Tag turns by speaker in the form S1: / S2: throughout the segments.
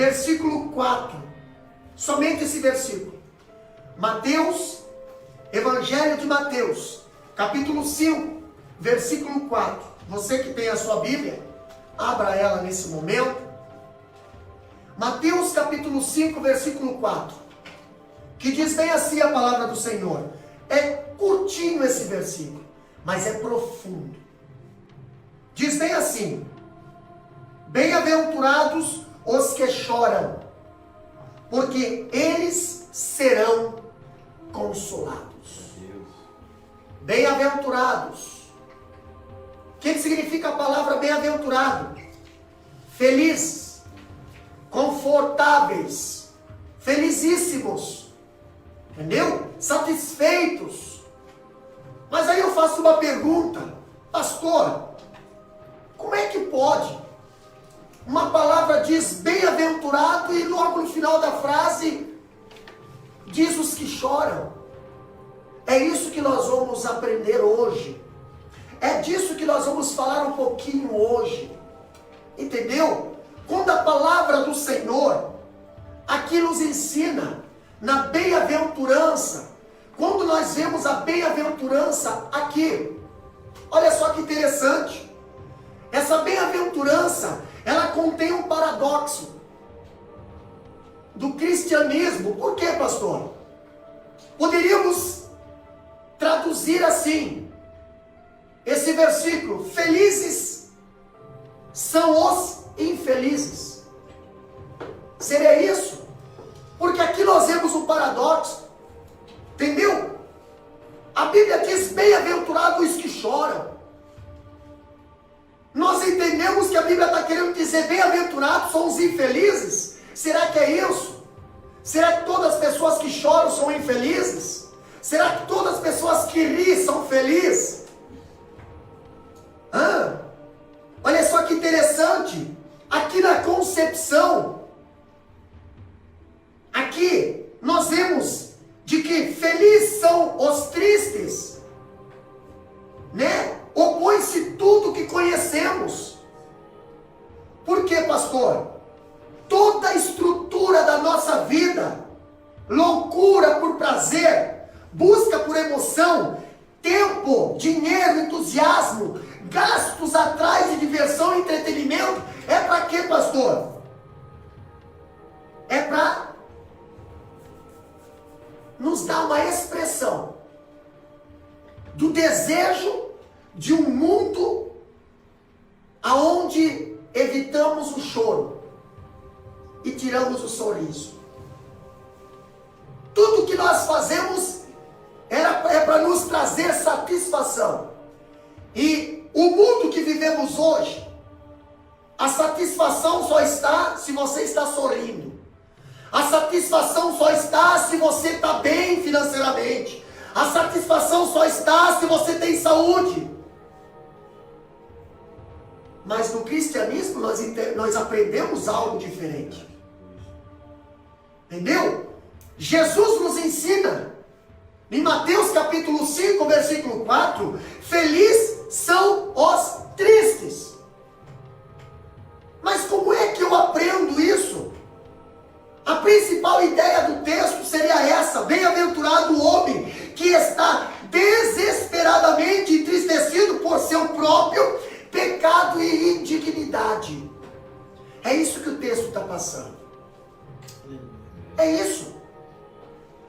S1: versículo 4. Somente esse versículo. Mateus, Evangelho de Mateus, capítulo 5, versículo 4. Você que tem a sua Bíblia, abra ela nesse momento. Mateus capítulo 5, versículo 4. Que diz bem assim a palavra do Senhor. É curtinho esse versículo, mas é profundo. Diz bem assim: bem-aventurados os que choram, porque eles serão consolados. Bem-aventurados. O que significa a palavra bem-aventurado? Feliz, confortáveis, felicíssimos, entendeu? Satisfeitos. Mas aí eu faço uma pergunta, pastor, como é que pode? Uma palavra diz bem-aventurado e logo no final da frase diz os que choram. É isso que nós vamos aprender hoje. É disso que nós vamos falar um pouquinho hoje. Entendeu? Quando a palavra do Senhor aqui nos ensina na bem-aventurança, quando nós vemos a bem-aventurança aqui, olha só que interessante. Essa bem-aventurança, ela contém um paradoxo do cristianismo. Por quê, pastor? Poderíamos traduzir assim, esse versículo: felizes são os infelizes. Seria isso? Porque aqui nós vemos um paradoxo, entendeu? A Bíblia diz bem-aventurados os que choram. Nós entendemos que a Bíblia está querendo dizer bem-aventurados são os infelizes. Será que é isso? Será que todas as pessoas que choram são infelizes? Será que todas as pessoas que riem são felizes? Olha só que interessante. Aqui na concepção, aqui nós vemos de que felizes são os tristes, né? Opõe-se tudo que conhecemos. Por quê, pastor? Toda a estrutura da nossa vida, loucura por prazer, busca por emoção, tempo, dinheiro, entusiasmo, gastos atrás de diversão e entretenimento, é para quê, pastor? É para nos dar uma expressão do desejo de um mundo aonde evitamos o choro e tiramos o sorriso. Tudo que nós fazemos é para nos trazer satisfação. E o mundo que vivemos hoje, a satisfação só está se você está sorrindo. A satisfação só está se você está bem financeiramente. A satisfação só está se você tem saúde. Mas no cristianismo nós aprendemos algo diferente. Entendeu? Jesus nos ensina, em Mateus capítulo 5, versículo 4, felizes são os tristes. Mas como é que eu aprendo isso? A principal ideia do texto seria essa: bem-aventurado o homem que está desesperadamente entristecido por seu próprio pecado e indignidade. É isso que o texto está passando. É isso.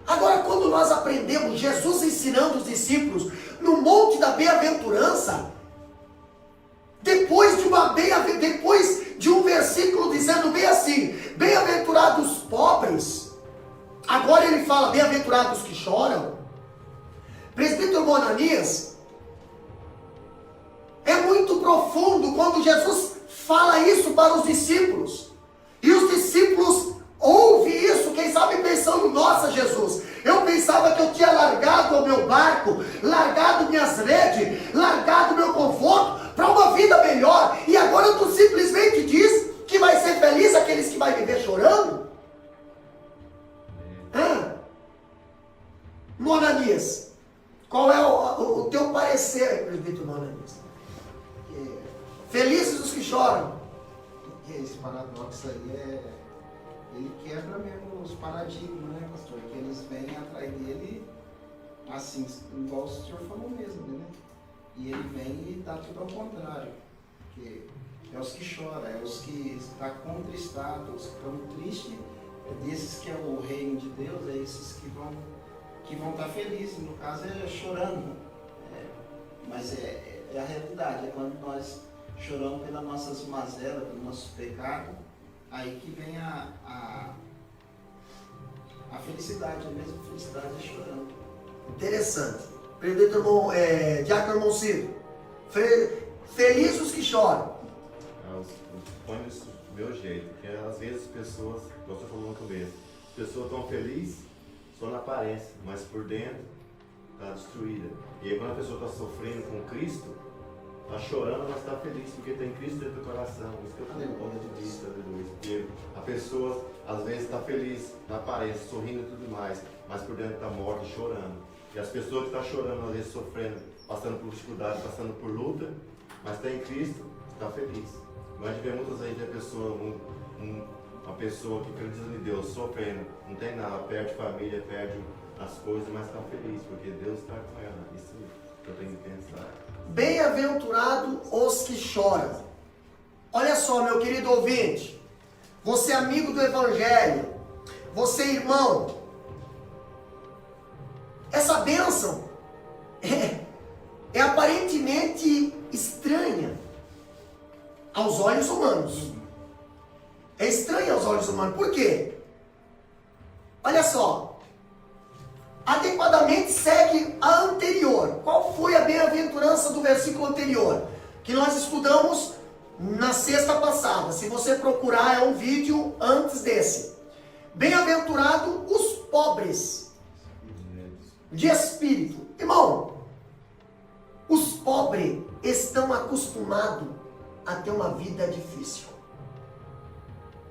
S1: Agora, quando nós aprendemos Jesus ensinando os discípulos no monte da bem-aventurança, depois de um versículo dizendo bem assim, bem-aventurados os pobres, agora ele fala bem-aventurados que choram. Presbítero Monanias, é muito profundo quando Jesus fala isso para os discípulos. E os discípulos ouvem isso, quem sabe pensando, nossa Jesus, eu pensava que eu tinha largado o meu barco, largado minhas redes, largado meu conforto para uma vida melhor. E agora tu simplesmente diz que vai ser feliz aqueles que vai viver chorando? Monanias, qual é o teu parecer, presbítero Monanias? Felizes os que choram.
S2: Esse paradoxo aí ele quebra mesmo os paradigmas, né, pastor? Que eles vêm atrás dele, assim, igual o senhor falou mesmo, né? E ele vem e dá tudo ao contrário. Porque é os que choram, é os que estão contristados, os que estão tristes, é desses que é o reino de Deus, é esses que vão estar felizes. No caso é chorando, mas é a realidade, é quando nós choramos pelas nossas mazelas, pelos nossos pecados, aí que vem a felicidade, a mesma felicidade é chorando.
S1: Interessante. Presbítero Diácono Irmão Ciro. Felizes os que choram.
S3: Põe isso do meu jeito, porque às vezes as pessoas, como você falou no começo, as pessoas estão felizes só na aparência, mas por dentro está destruída. E aí quando a pessoa está sofrendo com Cristo, está chorando, mas está feliz, porque tem Cristo dentro do coração. Isso que eu falei, ponto de vista, aleluia. Porque a pessoa às vezes está feliz na aparência, sorrindo e tudo mais, mas por dentro está morta e chorando. E as pessoas que estão chorando, às vezes sofrendo, passando por dificuldade, passando por luta, mas tem Cristo, está feliz. Mas a gente vê muitas vezes uma pessoa que acredita em Deus sofrendo, não tem nada, perde família, perde as coisas, mas está feliz, porque Deus está com ela. Isso que eu tenho que pensar.
S1: Bem-aventurado os que choram. Olha só, meu querido ouvinte, você amigo do Evangelho, você irmão, essa bênção é aparentemente estranha aos olhos humanos. É estranha aos olhos humanos. Por quê? Olha só. Adequadamente segue a anterior. Qual foi a bem-aventurança do versículo anterior? Que nós estudamos na sexta passada. Se você procurar, é um vídeo antes desse. Bem-aventurado os pobres de espírito. Irmão, os pobres estão acostumados a ter uma vida difícil.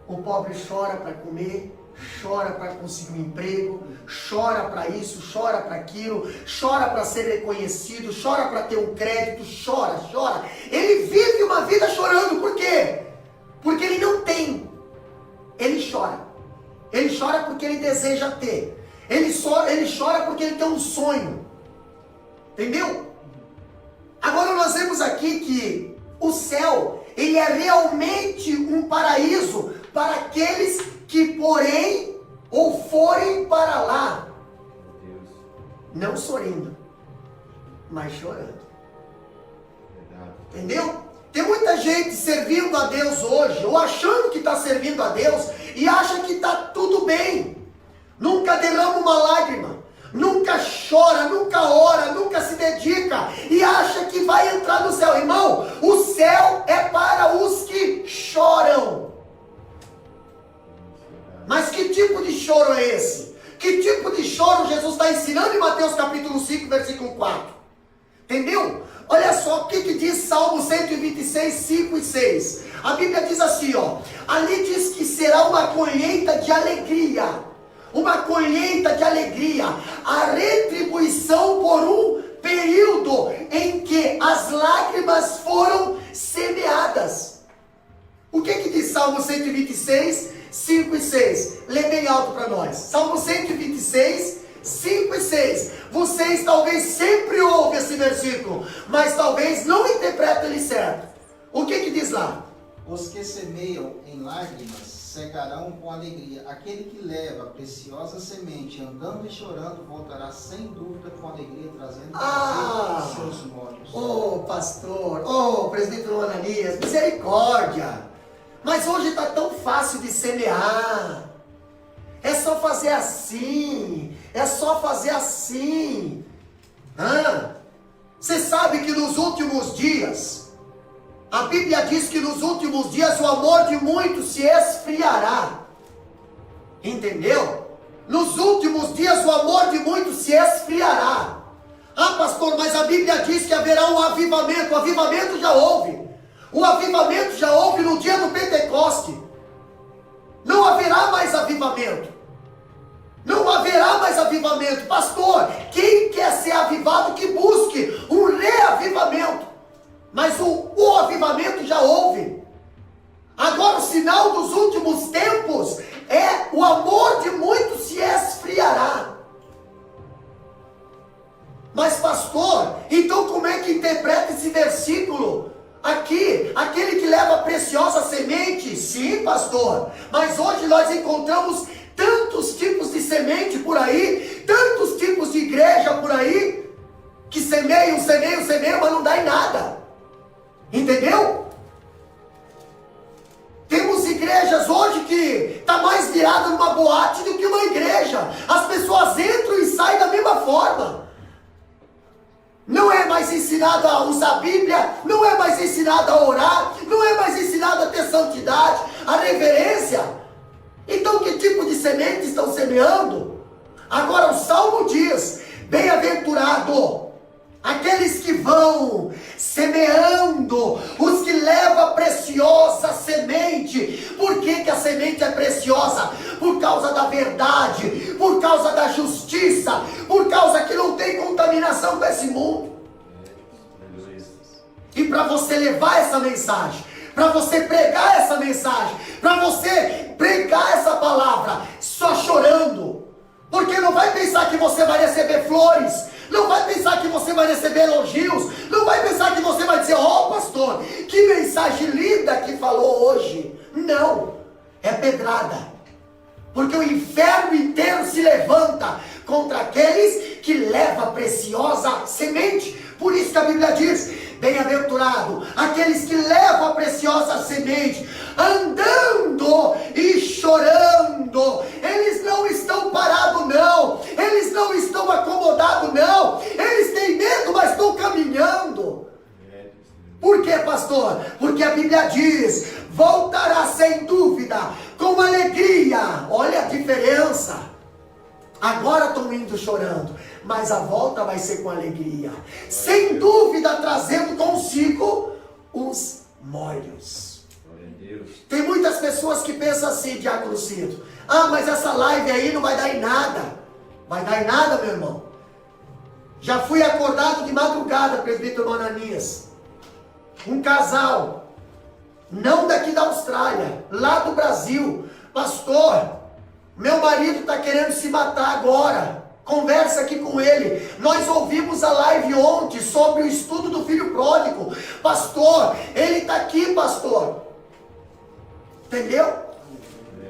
S1: O pobre chora para comer, chora para conseguir um emprego, chora para isso, chora para aquilo, chora para ser reconhecido, chora para ter um crédito, chora. Ele vive uma vida chorando. Por quê? Porque ele não tem. Ele chora. Ele chora porque ele deseja ter. Ele chora porque ele tem um sonho. Entendeu? Agora nós vemos aqui que o céu, ele é realmente um paraíso para aqueles que porém ou forem para lá, não sorrindo, mas chorando. Entendeu? Tem muita gente servindo a Deus hoje, ou achando que está servindo a Deus, e acha que está tudo bem. Nunca derrama uma lágrima, nunca chora, nunca ora, nunca se dedica, e acha que vai entrar no céu. Irmão, o céu é para os que choram. Mas que tipo de choro é esse? Que tipo de choro Jesus está ensinando em Mateus capítulo 5, versículo 4? Entendeu? Olha só o que diz Salmo 126, 5 e 6. A Bíblia diz assim, ó. Ali diz que será uma colheita de alegria. Uma colheita de alegria. A retribuição por um período em que as lágrimas foram semeadas. O que diz Salmo 126, 5 e 6? Lê bem alto para nós. Salmo 126, 5 e 6. Vocês talvez sempre ouvem esse versículo, mas talvez não interpretem ele certo. O que diz lá?
S2: Os que semeiam em lágrimas cegarão com alegria. Aquele que leva a preciosa semente andando e chorando voltará sem dúvida com alegria, trazendo seus molhos.
S1: Ô pastor, ô presbítero Ananias, misericórdia. Mas hoje está tão fácil de semear. É só fazer assim. É só fazer assim. Você sabe que nos últimos dias, a Bíblia diz que nos últimos dias o amor de muitos se esfriará. Entendeu? Nos últimos dias o amor de muitos se esfriará. Ah, pastor, mas a Bíblia diz que haverá um avivamento. O avivamento já houve. O avivamento já houve no dia do Pentecoste. Não haverá mais avivamento. Não haverá mais avivamento. Pastor, quem quer ser avivado que busque um reavivamento. Mas o avivamento já houve. Agora o sinal dos últimos tempos o amor de muitos se esfriará. Mas pastor, então como é que interpreta esse versículo? Aqui, aquele que leva a preciosa semente, sim pastor, mas hoje nós encontramos tantos tipos de semente por aí, tantos tipos de igreja por aí, que semeiam, mas não dá em nada, entendeu? Temos igrejas hoje que está mais virada numa boate do que uma igreja, as pessoas entram e saem da mesma forma. Não é mais ensinado a usar a Bíblia, não é mais ensinado a orar, não é mais ensinado a ter santidade, a reverência. Então que tipo de semente estão semeando? Agora o Salmo diz, bem-aventurado aqueles que vão semeando, os que levam a preciosa semente. Por que a semente é preciosa? Por causa da verdade, por causa da justiça, por causa que não tem contaminação com esse mundo. E para você levar essa mensagem, para você pregar essa mensagem, para você pregar essa palavra, só chorando, porque não vai pensar que você vai receber flores, não vai pensar que você vai receber elogios, não vai pensar que você vai dizer, ó pastor, que mensagem linda que falou hoje. Não, é pedrada, porque o inferno inteiro se levanta contra aqueles que levam a preciosa semente. Por isso que a Bíblia diz, bem-aventurado aqueles que levam a preciosa semente, andando e chorando. Eles não estão parados não, eles não estão acomodados não, eles têm medo, mas estão caminhando. Por quê, pastor? Porque a Bíblia diz, voltará sem dúvida, com alegria. Olha a diferença. Agora estão indo chorando, mas a volta vai ser com alegria, sem dúvida trazendo consigo os molhos. Tem muitas pessoas que pensam assim, Diácono Cito, mas essa live aí não vai dar em nada. Vai dar em nada, meu irmão. Já fui acordado de madrugada, presbítero Ananias, um casal, não daqui da Austrália, lá do Brasil, pastor, meu marido está querendo se matar agora. Conversa aqui com ele. Nós ouvimos a live ontem sobre o estudo do filho pródigo. Pastor, ele está aqui, pastor. Entendeu?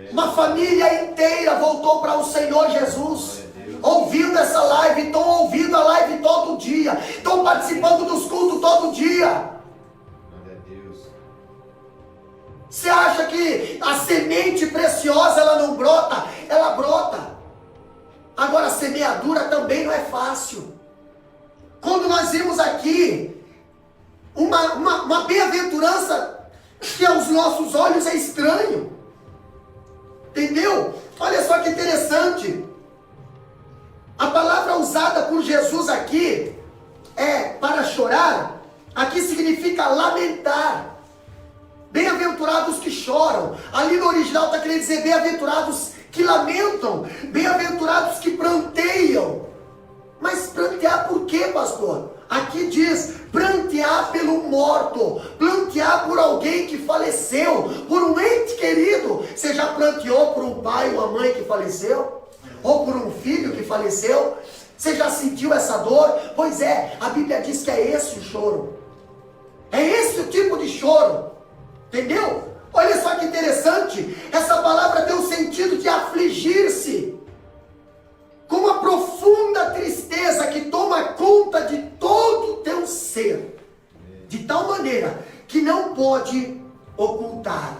S1: Uma família inteira voltou para o Senhor Jesus. Ouvindo essa live, estão ouvindo a live todo dia. Estão participando dos cultos todo dia. Você acha que a semente preciosa ela não brota? Ela brota. Agora a semeadura também não é fácil. Quando nós vimos aqui uma bem-aventurança que aos nossos olhos é estranho. Entendeu? Olha só que interessante. A palavra usada por Jesus aqui é para chorar. Aqui significa lamentar. Bem-aventurados que choram. Ali no original está querendo dizer bem-aventurados que lamentam, bem-aventurados que pranteiam. Mas prantear por quê, pastor? Aqui diz, prantear pelo morto, prantear por alguém que faleceu, por um ente querido. Você já pranteou por um pai ou uma mãe que faleceu? Ou por um filho que faleceu? Você já sentiu essa dor? Pois é, a Bíblia diz que é esse o choro. É esse o tipo de choro. Entendeu? Olha só que interessante. Essa palavra tem o sentido de afligir-se, com uma profunda tristeza que toma conta de todo o teu ser, de tal maneira que não pode ocultar.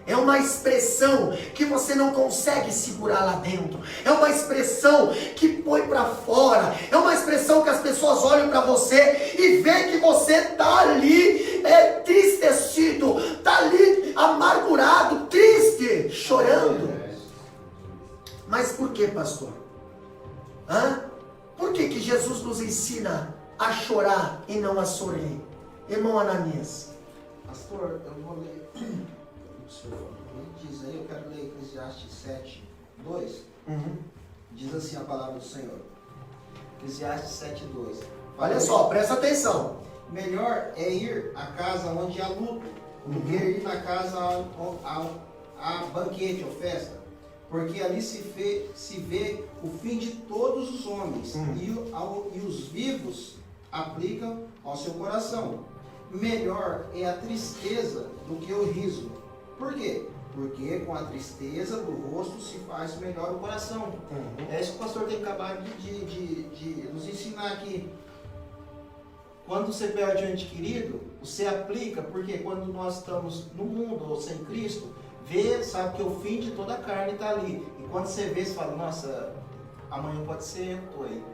S1: É uma expressão que você não consegue segurar lá dentro. É uma expressão que põe para fora. É uma expressão que as pessoas olham para você e veem que você está ali tristecido, está ali amargurado, triste, chorando. Mas por que, pastor? Por que Jesus nos ensina a chorar e não a sorrir? Irmão Ananias.
S2: Pastor, eu vou ler. Ele diz aí, eu quero ler Eclesiastes 7, 2. Diz assim a palavra do Senhor. Eclesiastes 7, 2.
S1: Olha só, presta atenção.
S2: Melhor é ir à casa onde há luto, do que ir na casa a banquete ou festa, porque ali se vê o fim de todos os homens, e os vivos aplicam ao seu coração. Melhor é a tristeza do que o riso. Por quê? Porque com a tristeza do rosto se faz melhor o coração. É isso que o pastor tem acabado de nos ensinar aqui. Quando você perde um ente querido, você aplica, porque quando nós estamos no mundo ou sem Cristo, sabe que o fim de toda a carne está ali. E quando você vê, você fala, nossa, amanhã pode ser eu que estou aí.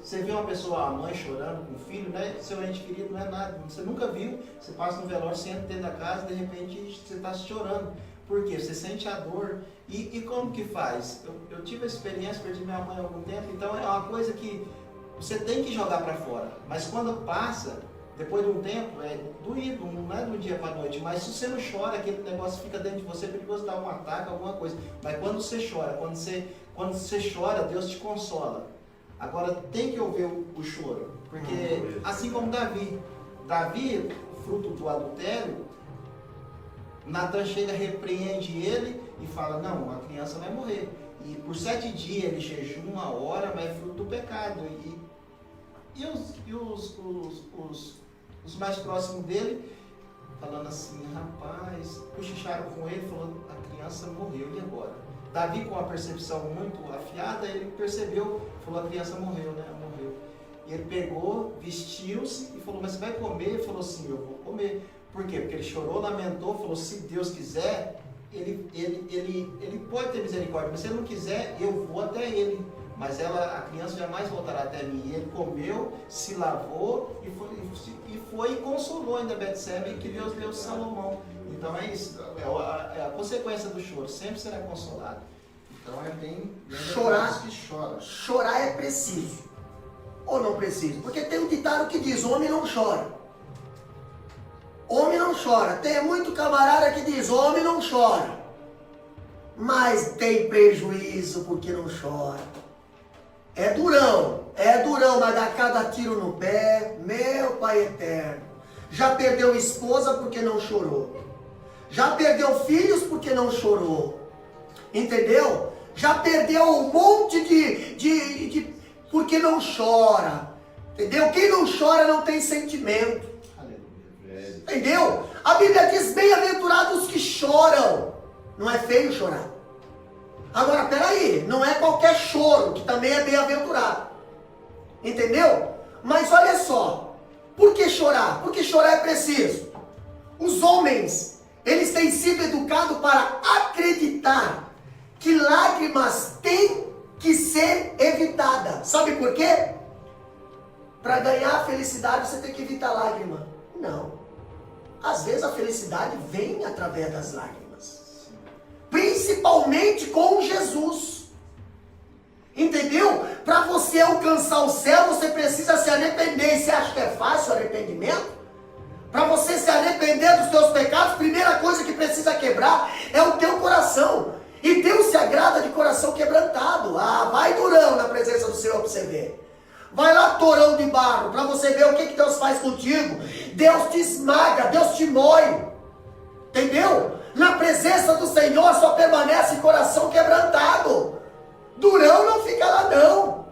S2: Você vê uma pessoa, a mãe chorando com o filho, né? Seu ente querido não é nada, você nunca viu, você passa no velório, você entra dentro da casa, de repente você está chorando. Por quê? Você sente a dor. E como que faz? Eu tive a experiência, perdi minha mãe há algum tempo, então é uma coisa que você tem que jogar para fora. Mas quando passa, depois de um tempo, é doído, não é do dia para a noite, mas se você não chora, aquele negócio fica dentro de você, é perigoso dar um ataque, alguma coisa. Mas quando você chora, quando você chora, Deus te consola. Agora tem que ouvir o choro, porque assim como Davi, fruto do adultério, Natan chega, repreende ele e fala, não, a criança vai morrer. E por 7 dias ele jejuma 1 hora, mas é fruto do pecado. E os mais próximos dele, falando assim, rapaz, cochicharam com ele, falando, a criança morreu, e agora? Davi, com a percepção muito afiada, ele percebeu, falou, a criança morreu, né? Morreu. E ele pegou, vestiu-se e falou, mas você vai comer? Ele falou assim, eu vou comer. Por quê? Porque ele chorou, lamentou, falou, se Deus quiser, ele pode ter misericórdia, mas se ele não quiser, eu vou até ele. Mas a criança jamais voltará até mim. E ele comeu, se lavou e foi e consolou ainda Betseba, que Deus deu Salomão. Então é isso, é a consequência do choro, sempre será consolado. Então é bem
S1: chorar
S2: que chora.
S1: Chorar é preciso, ou não preciso? Porque tem um ditado que diz, homem não chora. Homem não chora. Tem muito camarada que diz, homem não chora. Mas tem prejuízo porque não chora. É durão, mas dá cada tiro no pé, meu Pai eterno. Já perdeu esposa porque não chorou. Já perdeu filhos porque não chorou. Entendeu? Já perdeu um monte de porque não chora. Entendeu? Quem não chora não tem sentimento. Entendeu? A Bíblia diz, bem-aventurados os que choram. Não é feio chorar. Agora, peraí, não é qualquer choro que também é bem-aventurado. Entendeu? Mas olha só, por que chorar? Porque chorar é preciso. Os homens, eles têm sido educados para acreditar que lágrimas têm que ser evitadas. Sabe por quê? Para ganhar a felicidade você tem que evitar lágrima. Não. Às vezes a felicidade vem através das lágrimas. Principalmente com Jesus. Entendeu? Para você alcançar o céu, você precisa se arrepender. E você acha que é fácil o arrependimento? Para você se arrepender dos teus pecados, a primeira coisa que precisa quebrar é o teu coração. E Deus se agrada de coração quebrantado. Ah, vai durão na presença do Senhor para você ver. Vai lá, torão de barro, para você ver o que Deus faz contigo. Deus te esmaga, Deus te moe. Entendeu? Na presença do Senhor só permanece coração quebrantado. Durão não fica lá não.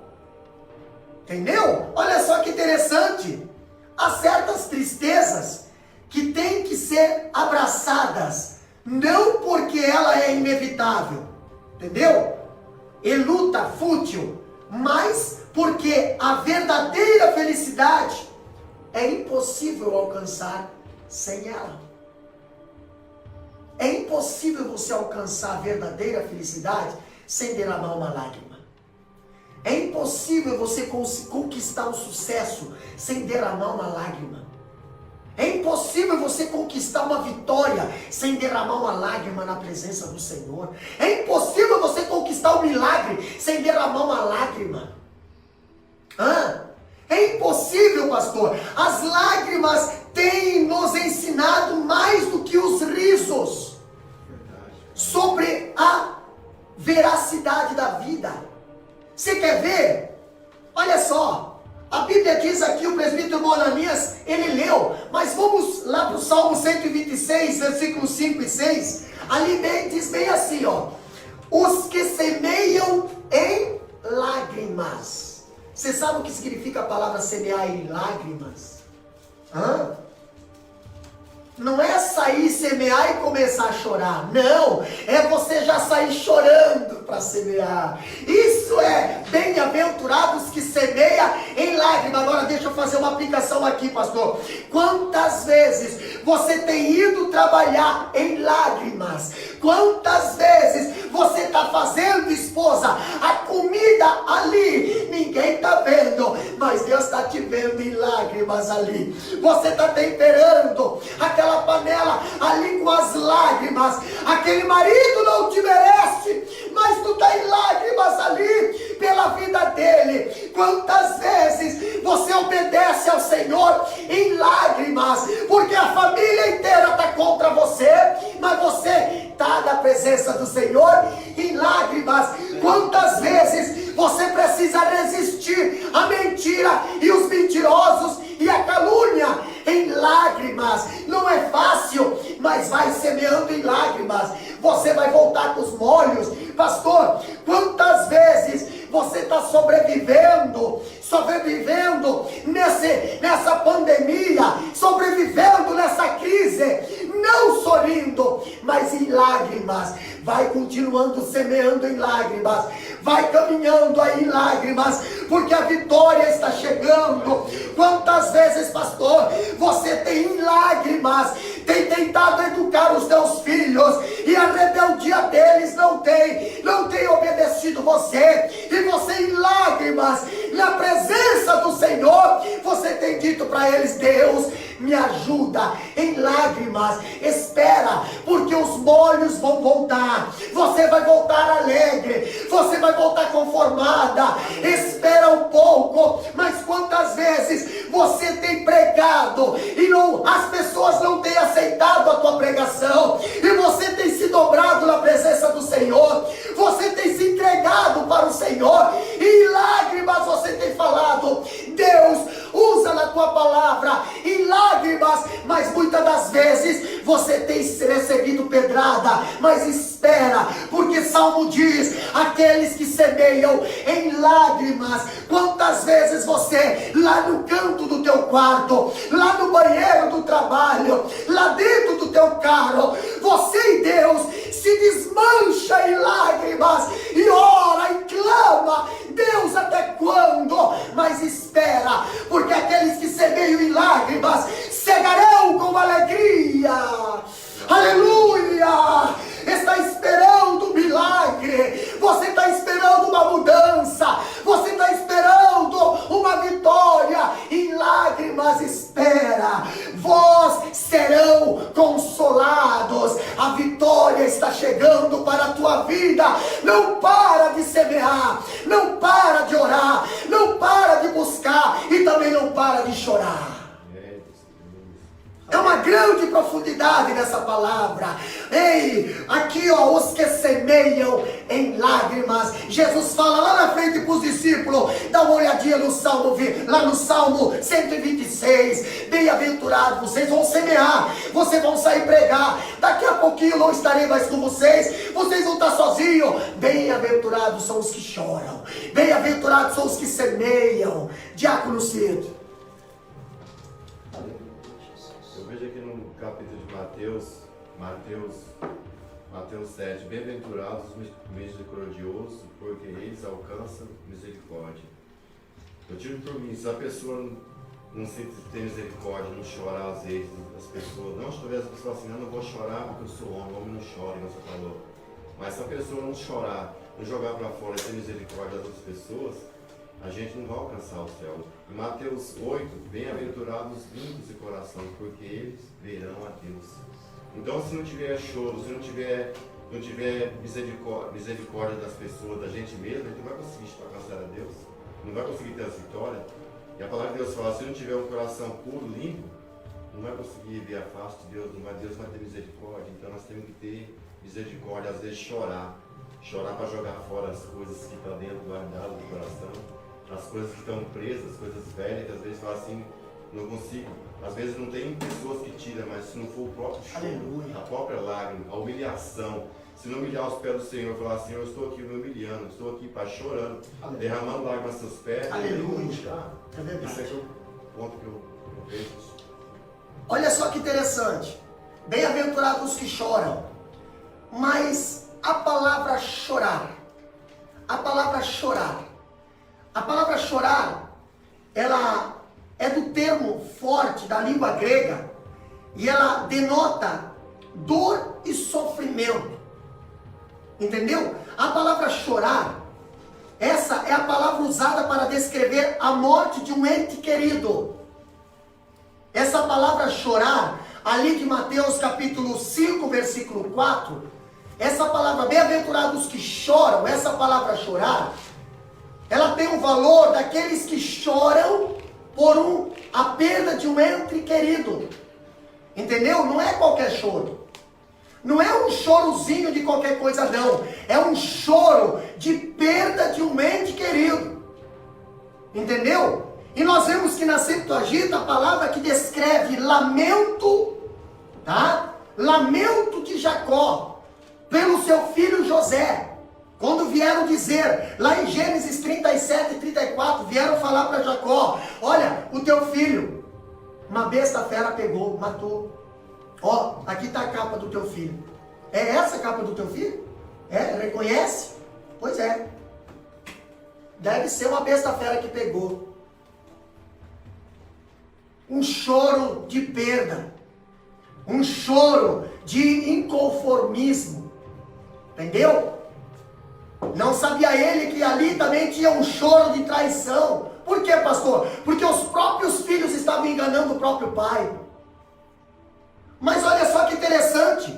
S1: Entendeu? Olha só que interessante. Há certas tristezas que têm que ser abraçadas. Não porque ela é inevitável. Entendeu? E luta fútil. Mas porque a verdadeira felicidade é impossível alcançar sem ela. É impossível você alcançar a verdadeira felicidade sem derramar uma lágrima. É impossível você conquistar o sucesso sem derramar uma lágrima. É impossível você conquistar uma vitória sem derramar uma lágrima na presença do Senhor. É impossível você conquistar um milagre sem derramar uma lágrima. É impossível, pastor. As lágrimas têm nos ensinado mais do que os risos sobre a veracidade da vida. Você quer ver? Olha só, a Bíblia diz aqui, o presbítero Monanias, ele leu, mas vamos lá para o Salmo 126, versículos 5 e 6, ali diz bem assim, ó: os que semeiam em lágrimas. Você sabe o que significa a palavra semear em lágrimas? Não é sair, semear e começar a chorar. Não, é você já sair chorando para semear. Isso é bem-aventurados que semeiam em lágrimas. Agora deixa eu fazer uma aplicação aqui, pastor. Quantas vezes você tem ido trabalhar em lágrimas? Quantas vezes você está fazendo, esposa, a comida ali? Ninguém está vendo, mas Deus está te vendo em lágrimas ali. Você está temperando aquela panela ali com as lágrimas. Aquele marido não te merece, mas tu está em lágrimas ali pela vida dele. Quantas vezes você obedece ao Senhor em lágrimas, porque a família inteira está contra você, mas você está na presença do Senhor em lágrimas. Quantas vezes você precisa resistir à mentira e os mentirosos e a calúnia em lágrimas? Não é fácil, mas vai semeando em lágrimas. Você vai voltar com os molhos. Pastor, quantas vezes você está sobrevivendo nessa pandemia, sobrevivendo nessa crise, não sorrindo, mas em lágrimas. Vai continuando semeando em lágrimas, vai caminhando aí em lágrimas, porque a vitória está chegando. Quantas vezes, pastor, você tem em lágrimas, tem tentado educar os teus filhos, e a rebeldia deles não tem obedecido você, e você em lágrimas, na presença do Senhor, você tem dito para eles: Deus, me ajuda, em lágrimas, espera, porque os molhos vão voltar, você vai voltar alegre, você vai voltar conformada, espera um pouco. Mas quantas vezes você tem pregado e as pessoas não têm aceitado a tua pregação, e você tem se dobrado na presença do Senhor, você tem se entregado para o Senhor, e em lágrimas você tem falado: Deus, usa na tua palavra, em lágrimas, mas muitas das vezes você tem recebido pedrada. Mas espera, porque Salmo diz: aqueles que semeiam em lágrimas. Quantas vezes você, lá no canto do teu quarto, lá no banheiro do trabalho, lá dentro do teu carro, você e Deus se desmancha em lágrimas, e ora e clama: Deus, até quando? Mas espera, porque aqueles que semeiam em lágrimas cegarão com alegria. Aleluia! Está esperando um milagre, você está esperando uma mudança, você está esperando uma vitória. Em lágrimas espera, vós serão consolados. A vitória está chegando para a tua vida. Não para de semear, não para de orar, não para de buscar, e também não para de chorar. É uma grande profundidade nessa palavra. Ei, aqui ó, os que semeiam em lágrimas. Jesus fala lá na frente para os discípulos. Dá uma olhadinha no Salmo, lá no Salmo 126. Bem-aventurados, vocês vão semear, vocês vão sair pregar. Daqui a pouquinho eu não estarei mais com vocês. Vocês vão estar sozinhos. Bem-aventurados são os que choram. Bem-aventurados são os que semeiam. Diácono Cid.
S3: Veja aqui no capítulo de Mateus 7, bem-aventurados os misericordiosos, porque eles alcançam misericórdia. Eu tiro por mim, se a pessoa não se tem misericórdia, não chorar às vezes, as pessoas, não talvez a pessoa assim: eu não vou chorar porque eu sou homem não chora, como você falou. Mas se a pessoa não chorar, não jogar para fora e ter misericórdia das outras pessoas, a gente não vai alcançar o céu. Em Mateus 8, bem-aventurados os limpos de coração, porque eles verão a Deus. Então, se não tiver choro, se não tiver misericórdia das pessoas, da gente mesmo, a gente não vai conseguir alcançar a Deus, não vai conseguir ter essa vitória. E a palavra de Deus fala: se não tiver um coração puro, limpo, não vai conseguir ver a face de Deus, Deus vai ter misericórdia. Então, nós temos que ter misericórdia, às vezes chorar para jogar fora as coisas que estão dentro guardadas do coração, as coisas que estão presas, as coisas velhas, que às vezes fala assim: não consigo. Às vezes não tem pessoas que tiram, mas se não for o próprio choro, a própria lágrima, a humilhação, Se não humilhar os pés do Senhor, falar, Senhor, eu estou aqui me humilhando, estou aqui, Pai, chorando, derramando lágrimas nos seus pés.
S1: Aleluia. É
S3: Isso
S1: verdade.
S3: é o ponto que eu vejo.
S1: Olha só que interessante. Bem-aventurados os que choram. Mas a palavra chorar, ela é do termo forte da língua grega e ela denota dor e sofrimento. Entendeu? A palavra chorar, essa é a palavra usada para descrever a morte de um ente querido. Essa palavra chorar, ali de Mateus capítulo 5, versículo 4, essa palavra, bem-aventurados que choram, essa palavra chorar, ela tem o valor daqueles que choram por a perda de um ente querido. Entendeu? Não é qualquer choro. Não é um chorozinho de qualquer coisa, não. É um choro de perda de um ente querido. Entendeu? E nós vemos que na Septuaginta, a palavra que descreve lamento, tá? Lamento de Jacó, pelo seu filho José. Quando vieram dizer, lá em Gênesis 37 e 34, vieram falar para Jacó, olha, o teu filho, uma besta fera pegou, matou. Ó, aqui está a capa do teu filho. É essa a capa do teu filho? É? Reconhece? Pois é. Deve ser uma besta fera que pegou. Um choro de perda. Um choro de inconformismo. Entendeu? Não sabia ele que ali também tinha um choro de traição. Por quê, pastor? Porque os próprios filhos estavam enganando o próprio pai. Mas olha só que interessante.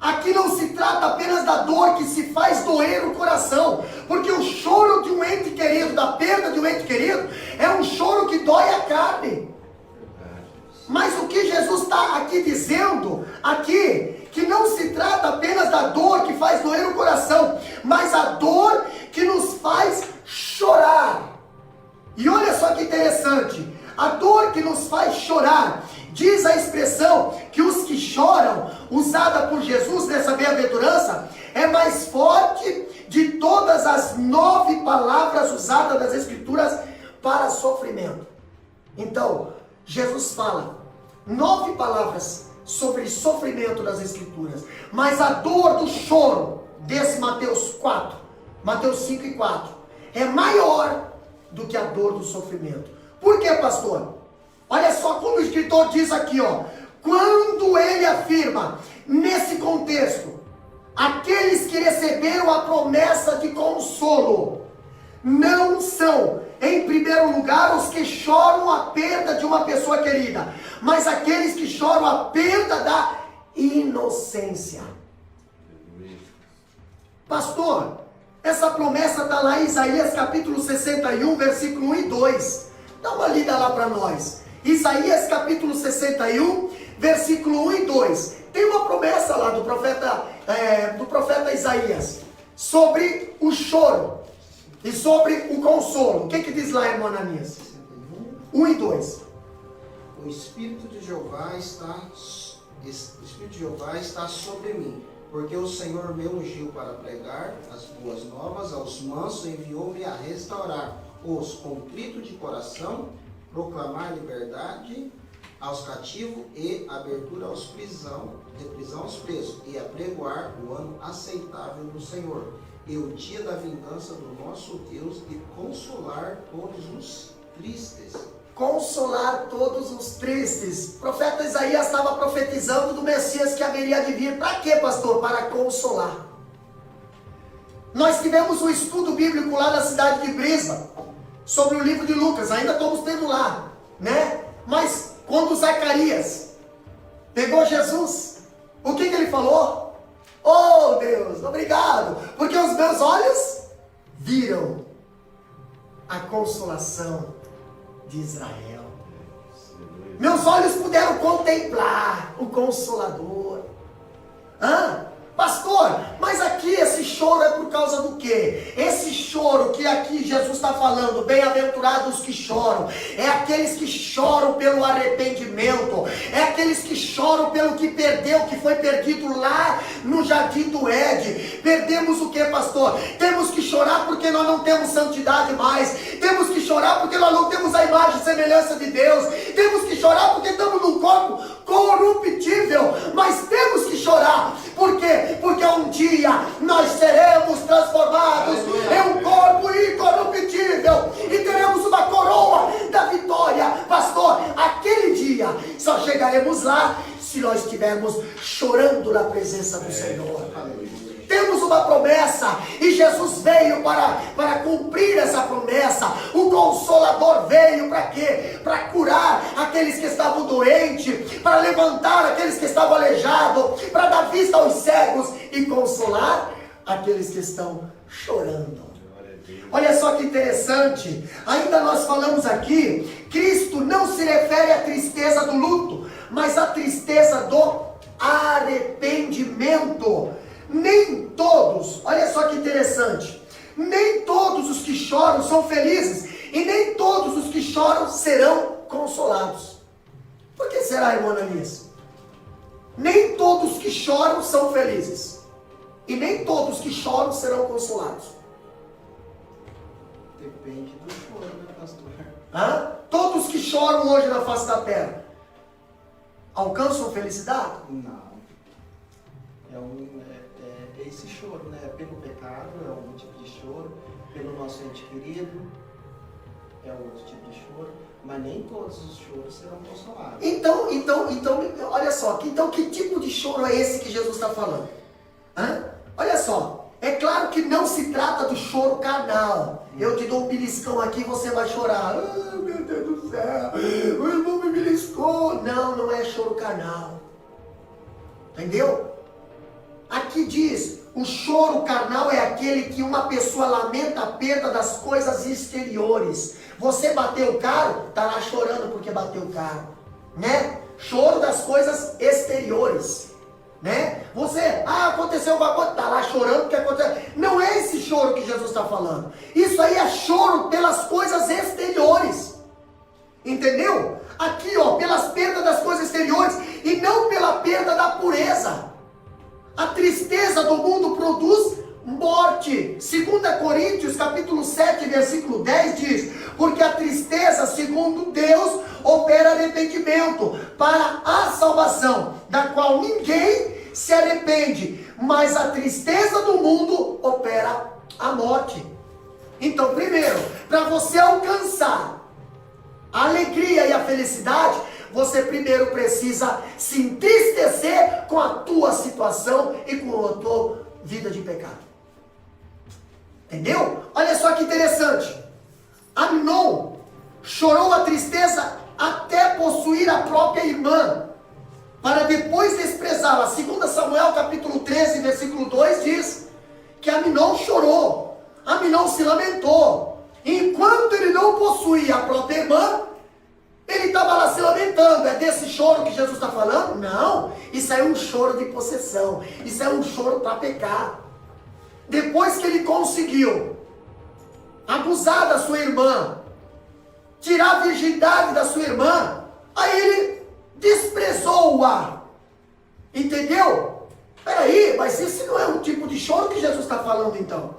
S1: Aqui não se trata apenas da dor que se faz doer o coração. Porque o choro de um ente querido, da perda de um ente querido, é um choro que dói a carne. Mas o que Jesus está aqui dizendo, aqui, que não se trata apenas da dor que faz doer o coração, mas a dor que nos faz chorar. E olha só que interessante, a dor que nos faz chorar, diz a expressão que os que choram, usada por Jesus nessa bem-aventurança, é mais forte de todas as 9 palavras usadas das Escrituras para sofrimento. Então, Jesus fala 9 palavras sobre sofrimento das Escrituras, mas a dor do choro desse Mateus 4, Mateus 5 e 4, é maior do que a dor do sofrimento. Por quê, pastor? Olha só como o escritor diz aqui, ó, quando ele afirma, nesse contexto, aqueles que receberam a promessa de consolo, não são, em primeiro lugar, os que choram a perda de uma pessoa querida, mas aqueles que choram a perda da inocência. Pastor, essa promessa está lá em Isaías capítulo 61, versículo 1 e 2. Dá uma lida lá para nós. Isaías capítulo 61, versículo 1 e 2. Tem uma promessa lá do profeta Isaías sobre o choro e sobre o consolo. O que diz lá, irmão Ananias? 1 e 2.
S2: O Espírito de Jeová está sobre mim, porque o Senhor me ungiu para pregar as boas novas aos mansos, enviou-me a restaurar os contritos de coração, proclamar liberdade aos cativos e abertura de prisão aos presos, e apregoar o ano aceitável do Senhor, e o dia da vingança do nosso Deus, e consolar todos os tristes.
S1: Consolar todos os tristes. O profeta Isaías estava profetizando do Messias que haveria de vir. Para quê, pastor? Para consolar. Nós tivemos um estudo bíblico lá na cidade de Brisbane, sobre o livro de Lucas, ainda estamos tendo lá, né? Mas quando Zacarias pegou Jesus, o que ele falou? Oh Deus, obrigado, porque os meus olhos viram a consolação de Israel. Meus olhos puderam contemplar o Consolador. Pastor, mas aqui esse choro é por causa do quê? Esse choro que aqui Jesus está falando, bem-aventurados que choram, é aqueles que choram pelo arrependimento, é aqueles que choram pelo que perdeu, que foi perdido lá no jardim do Éden. Perdemos o que, pastor? Temos que chorar porque nós não temos santidade mais, temos que chorar porque nós não temos a imagem e semelhança de Deus, temos que chorar porque estamos num corpo corruptível, mas temos que chorar, por quê? Porque um dia nós seremos transformados em um corpo incorruptível e teremos uma coroa da vitória. Pastor, aquele dia só chegaremos lá se nós estivermos chorando na presença do Senhor. Temos uma promessa e Jesus veio para cumprir essa promessa. O Consolador veio para quê? Para curar aqueles que estavam doentes, para levantar aqueles que estavam aleijados, para dar vista aos cegos e consolar aqueles que estão chorando. Olha só que interessante, ainda nós falamos aqui, Cristo não se refere à tristeza do luto, mas à tristeza do arrependimento. Nem todos, olha só que interessante, nem todos os que choram são felizes, e nem todos os que choram serão consolados. Por que será, irmã Ananias? Nem todos que choram são felizes, e nem todos que choram serão consolados.
S2: Depende do choro, né, pastor?
S1: Todos que choram hoje na face da terra alcançam felicidade?
S2: Não. É esse choro, né? Pelo pecado é um tipo de choro, pelo nosso ente querido é outro tipo de choro, mas nem todos os choros serão consolados.
S1: Então, olha só, então que tipo de choro é esse que Jesus está falando? Olha só, é claro que não se trata do choro carnal. Eu te dou um beliscão aqui e você vai chorar. Ah, meu Deus do céu, o irmão me beliscou. Não é choro carnal. Entendeu? Aqui diz, o choro carnal é aquele que uma pessoa lamenta a perda das coisas exteriores. Você bateu o carro, está lá chorando porque bateu o carro, né? Choro das coisas exteriores, né? Você, aconteceu alguma coisa, está lá chorando porque aconteceu. Não é esse choro que Jesus está falando. Isso aí é choro pelas coisas exteriores. Entendeu? Aqui, pelas perdas das coisas exteriores e não pela perda da pureza. A tristeza do mundo produz morte. 2 Coríntios capítulo 7, versículo 10 diz: porque a tristeza, segundo Deus, opera arrependimento para a salvação, da qual ninguém se arrepende, mas a tristeza do mundo opera a morte. Então, primeiro, para você alcançar a alegria e a felicidade, você primeiro precisa se entristecer com a tua situação e com a tua vida de pecado. Entendeu? Olha só que interessante. Amnon chorou a tristeza até possuir a própria irmã, para depois desprezá-la. 2 Samuel capítulo 13, versículo 2 diz que Amnon chorou, Amnon se lamentou. Enquanto ele não possuía a própria irmã, ele estava lá se lamentando. É desse choro que Jesus está falando? Não, isso é um choro de possessão, isso é um choro para pecar. Depois que ele conseguiu abusar da sua irmã, tirar a virgindade da sua irmã, aí ele desprezou-a. Entendeu? Peraí, mas esse não é um tipo de choro que Jesus está falando então.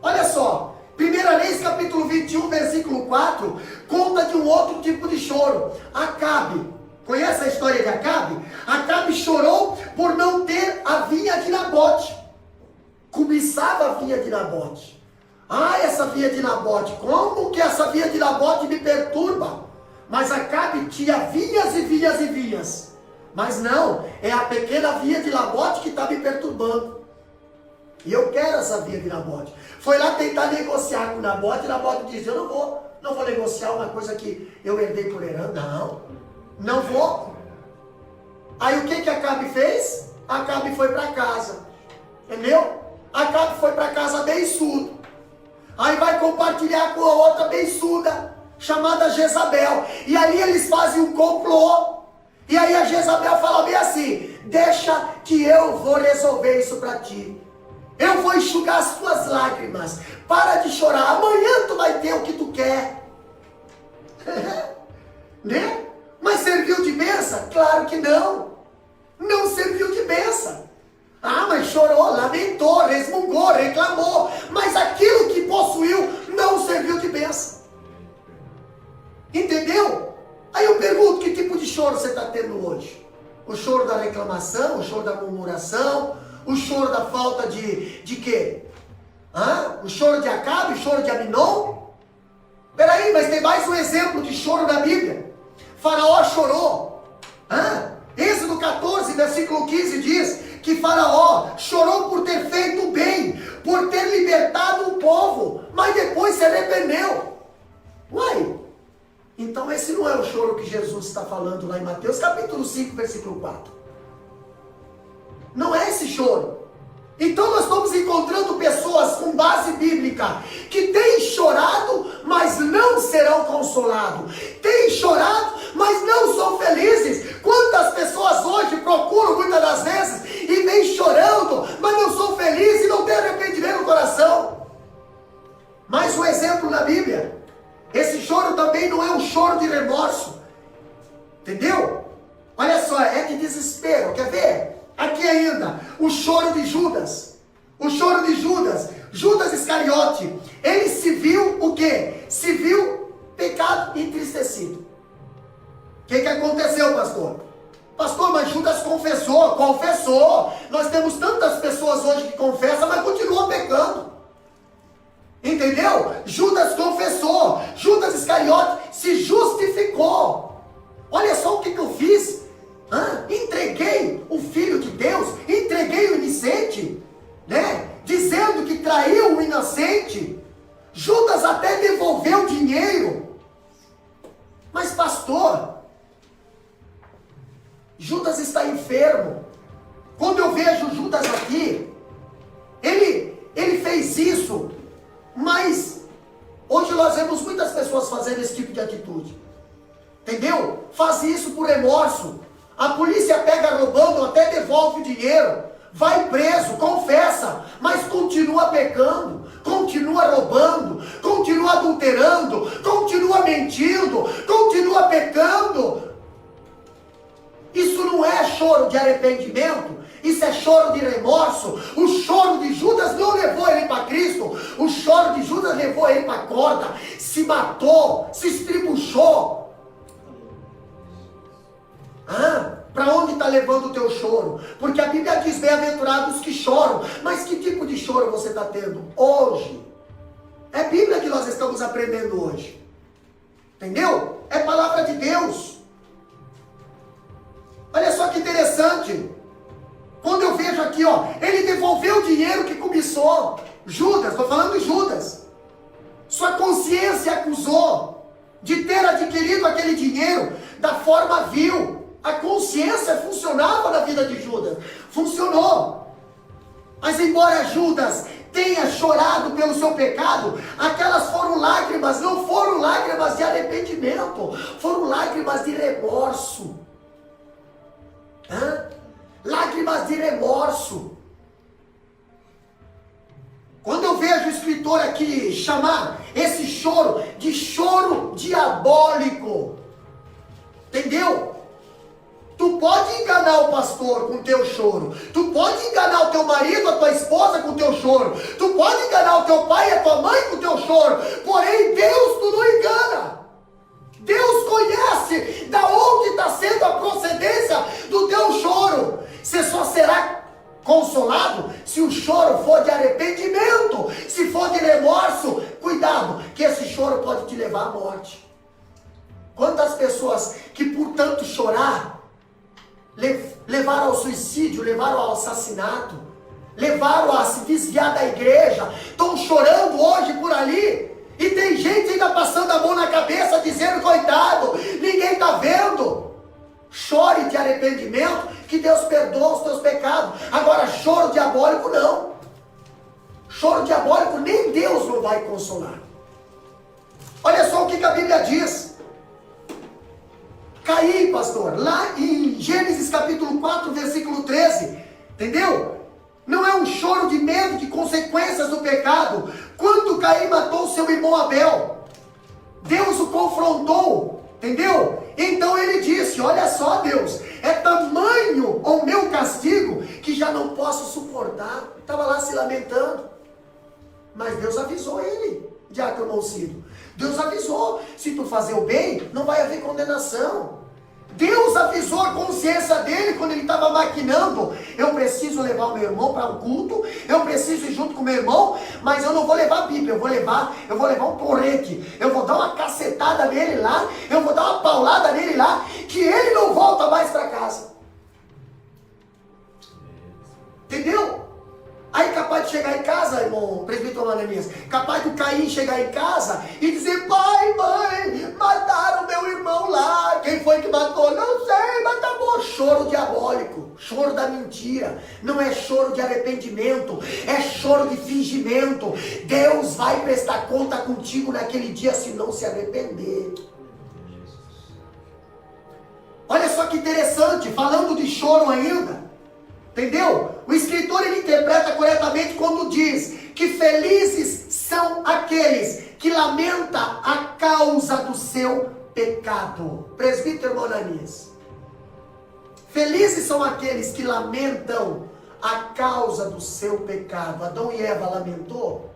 S1: Olha só, 1 Reis capítulo 21, versículo 4, conta de um outro tipo de choro. Acabe, conhece a história de Acabe? Acabe chorou por não ter a vinha de Nabote. Cobiçava a vinha de Nabote. Essa vinha de Nabote, como que essa vinha de Nabote me perturba? Mas Acabe tinha vinhas e vinhas e vinhas. Mas não, é a pequena vinha de Nabote que está me perturbando. E eu quero essa vinha de Nabote. Foi lá tentar negociar com Nabote, e Nabote disse: eu não vou negociar uma coisa que eu herdei por herança. Não vou. Aí o que Acabe fez? Acabe foi para casa. Entendeu? Acabe foi para casa beiçudo. Aí vai compartilhar com a outra beiçuda, chamada Jezabel. E ali eles fazem um complô. E aí a Jezabel fala bem assim: deixa que eu vou resolver isso para ti. Eu vou enxugar as tuas lágrimas. Para de chorar. Amanhã tu vai ter o que tu quer. Né? Mas serviu de bênção? Claro que não. Não serviu de bênção. Ah, mas chorou, lamentou, resmungou, reclamou. Mas aquilo que possuiu não serviu de bênção. Entendeu? Aí eu pergunto, que tipo de choro você está tendo hoje? O choro da reclamação, o choro da murmuração, o choro da falta de quê? O choro de Acabe, o choro de Aminon? Peraí, mas tem mais um exemplo de choro na Bíblia. Faraó chorou. Êxodo 14, versículo 15 diz que Faraó chorou por ter feito o bem, por ter libertado o povo, mas depois se arrependeu. Uai, então esse não é o choro que Jesus está falando lá em Mateus capítulo 5, versículo 4. Não é esse choro. Então nós estamos encontrando pessoas com base bíblica que têm chorado, mas não serão consolados. Têm chorado, mas não são felizes. Quantas pessoas hoje procuram muitas das vezes e vêm chorando, mas não são felizes e não têm arrependimento no coração. Mais um exemplo na Bíblia. Esse choro também não é um choro de remorso. Entendeu? Olha só, é de desespero. Quer ver? Aqui ainda, o choro de Judas. O choro de Judas. Judas Iscariote. Ele se viu o quê? Se viu pecado e entristecido. O que aconteceu, pastor? Pastor, mas Judas confessou. Confessou. Nós temos tantas pessoas hoje que confessam, mas continuam pecando. Entendeu? Judas confessou. Judas Iscariote se justificou. Olha só o que eu fiz. Entreguei o Filho de Deus, entreguei o inocente, né? Dizendo que traiu o inocente. Judas até devolveu dinheiro. Mas pastor, Judas está enfermo. Quando eu vejo Judas aqui, ele fez isso, mas hoje nós vemos muitas pessoas fazendo esse tipo de atitude. Entendeu? Faz isso por remorso. A polícia pega roubando, até devolve o dinheiro, vai preso, confessa, mas continua pecando, continua roubando, continua adulterando, continua mentindo, continua pecando. Isso não é choro de arrependimento, isso é choro de remorso. O choro de Judas não levou ele para Cristo, o choro de Judas levou ele para a corda, se matou, se estribuchou. Para onde está levando o teu choro? Porque a Bíblia diz, bem-aventurados os que choram. Mas que tipo de choro você está tendo hoje? É Bíblia que nós estamos aprendendo hoje. Entendeu? É palavra de Deus. Olha só que interessante. Quando eu vejo aqui, ele devolveu o dinheiro que cobiçou. Judas, estou falando de Judas. Sua consciência acusou de ter adquirido aquele dinheiro da forma vil. A consciência funcionava na vida de Judas. Funcionou. Mas embora Judas tenha chorado pelo seu pecado, aquelas foram lágrimas, não foram lágrimas de arrependimento, foram lágrimas de remorso. Lágrimas de remorso. Quando eu vejo o escritor aqui chamar esse choro de choro diabólico, entendeu? Tu pode enganar o pastor com o teu choro. Tu pode enganar o teu marido, a tua esposa com o teu choro. Tu pode enganar o teu pai e a tua mãe com o teu choro. Porém, Deus tu não engana. Deus conhece da onde está sendo a procedência do teu choro. Você só será consolado se o choro for de arrependimento. Se for de remorso, cuidado, que esse choro pode te levar à morte. Quantas pessoas que por tanto chorar levaram ao suicídio, levaram ao assassinato, levaram a se desviar da igreja, estão chorando hoje por ali, e tem gente ainda passando a mão na cabeça, dizendo, coitado, ninguém está vendo. Chore de arrependimento, que Deus perdoa os teus pecados. Agora, choro diabólico não. Choro diabólico nem Deus não vai consolar. Olha só o que a Bíblia diz. Caim, pastor, lá em Gênesis capítulo 4, versículo 13, entendeu? Não é um choro de medo de consequências do pecado. Quando Caim matou seu irmão Abel, Deus o confrontou, entendeu? Então ele disse, olha só Deus, é tamanho o meu castigo que já não posso suportar. Estava lá se lamentando. Mas Deus avisou ele, diácono Alcido. Deus avisou, se tu fazer o bem, não vai haver condenação. Deus avisou a consciência dele quando ele estava maquinando. Eu preciso levar o meu irmão para um culto, eu preciso ir junto com o meu irmão, mas eu não vou levar a Bíblia, eu vou levar um porrete, eu vou dar uma cacetada nele lá, eu vou dar uma paulada nele lá, que ele não volta mais para casa. Entendeu? Aí capaz de chegar em casa, irmão, presbítero Ananias, capaz do Caim chegar em casa e dizer, pai, mãe, mataram meu irmão lá. Quem foi que matou? Não sei, mas tá bom. Choro diabólico, choro da mentira. Não é choro de arrependimento, é choro de fingimento. Deus vai prestar conta contigo naquele dia se não se arrepender. Olha só que interessante, falando de choro ainda. Entendeu? O escritor ele interpreta corretamente quando diz que felizes são aqueles que lamentam a causa do seu pecado. Presbítero Ananias. Felizes são aqueles que lamentam a causa do seu pecado. Adão e Eva lamentou?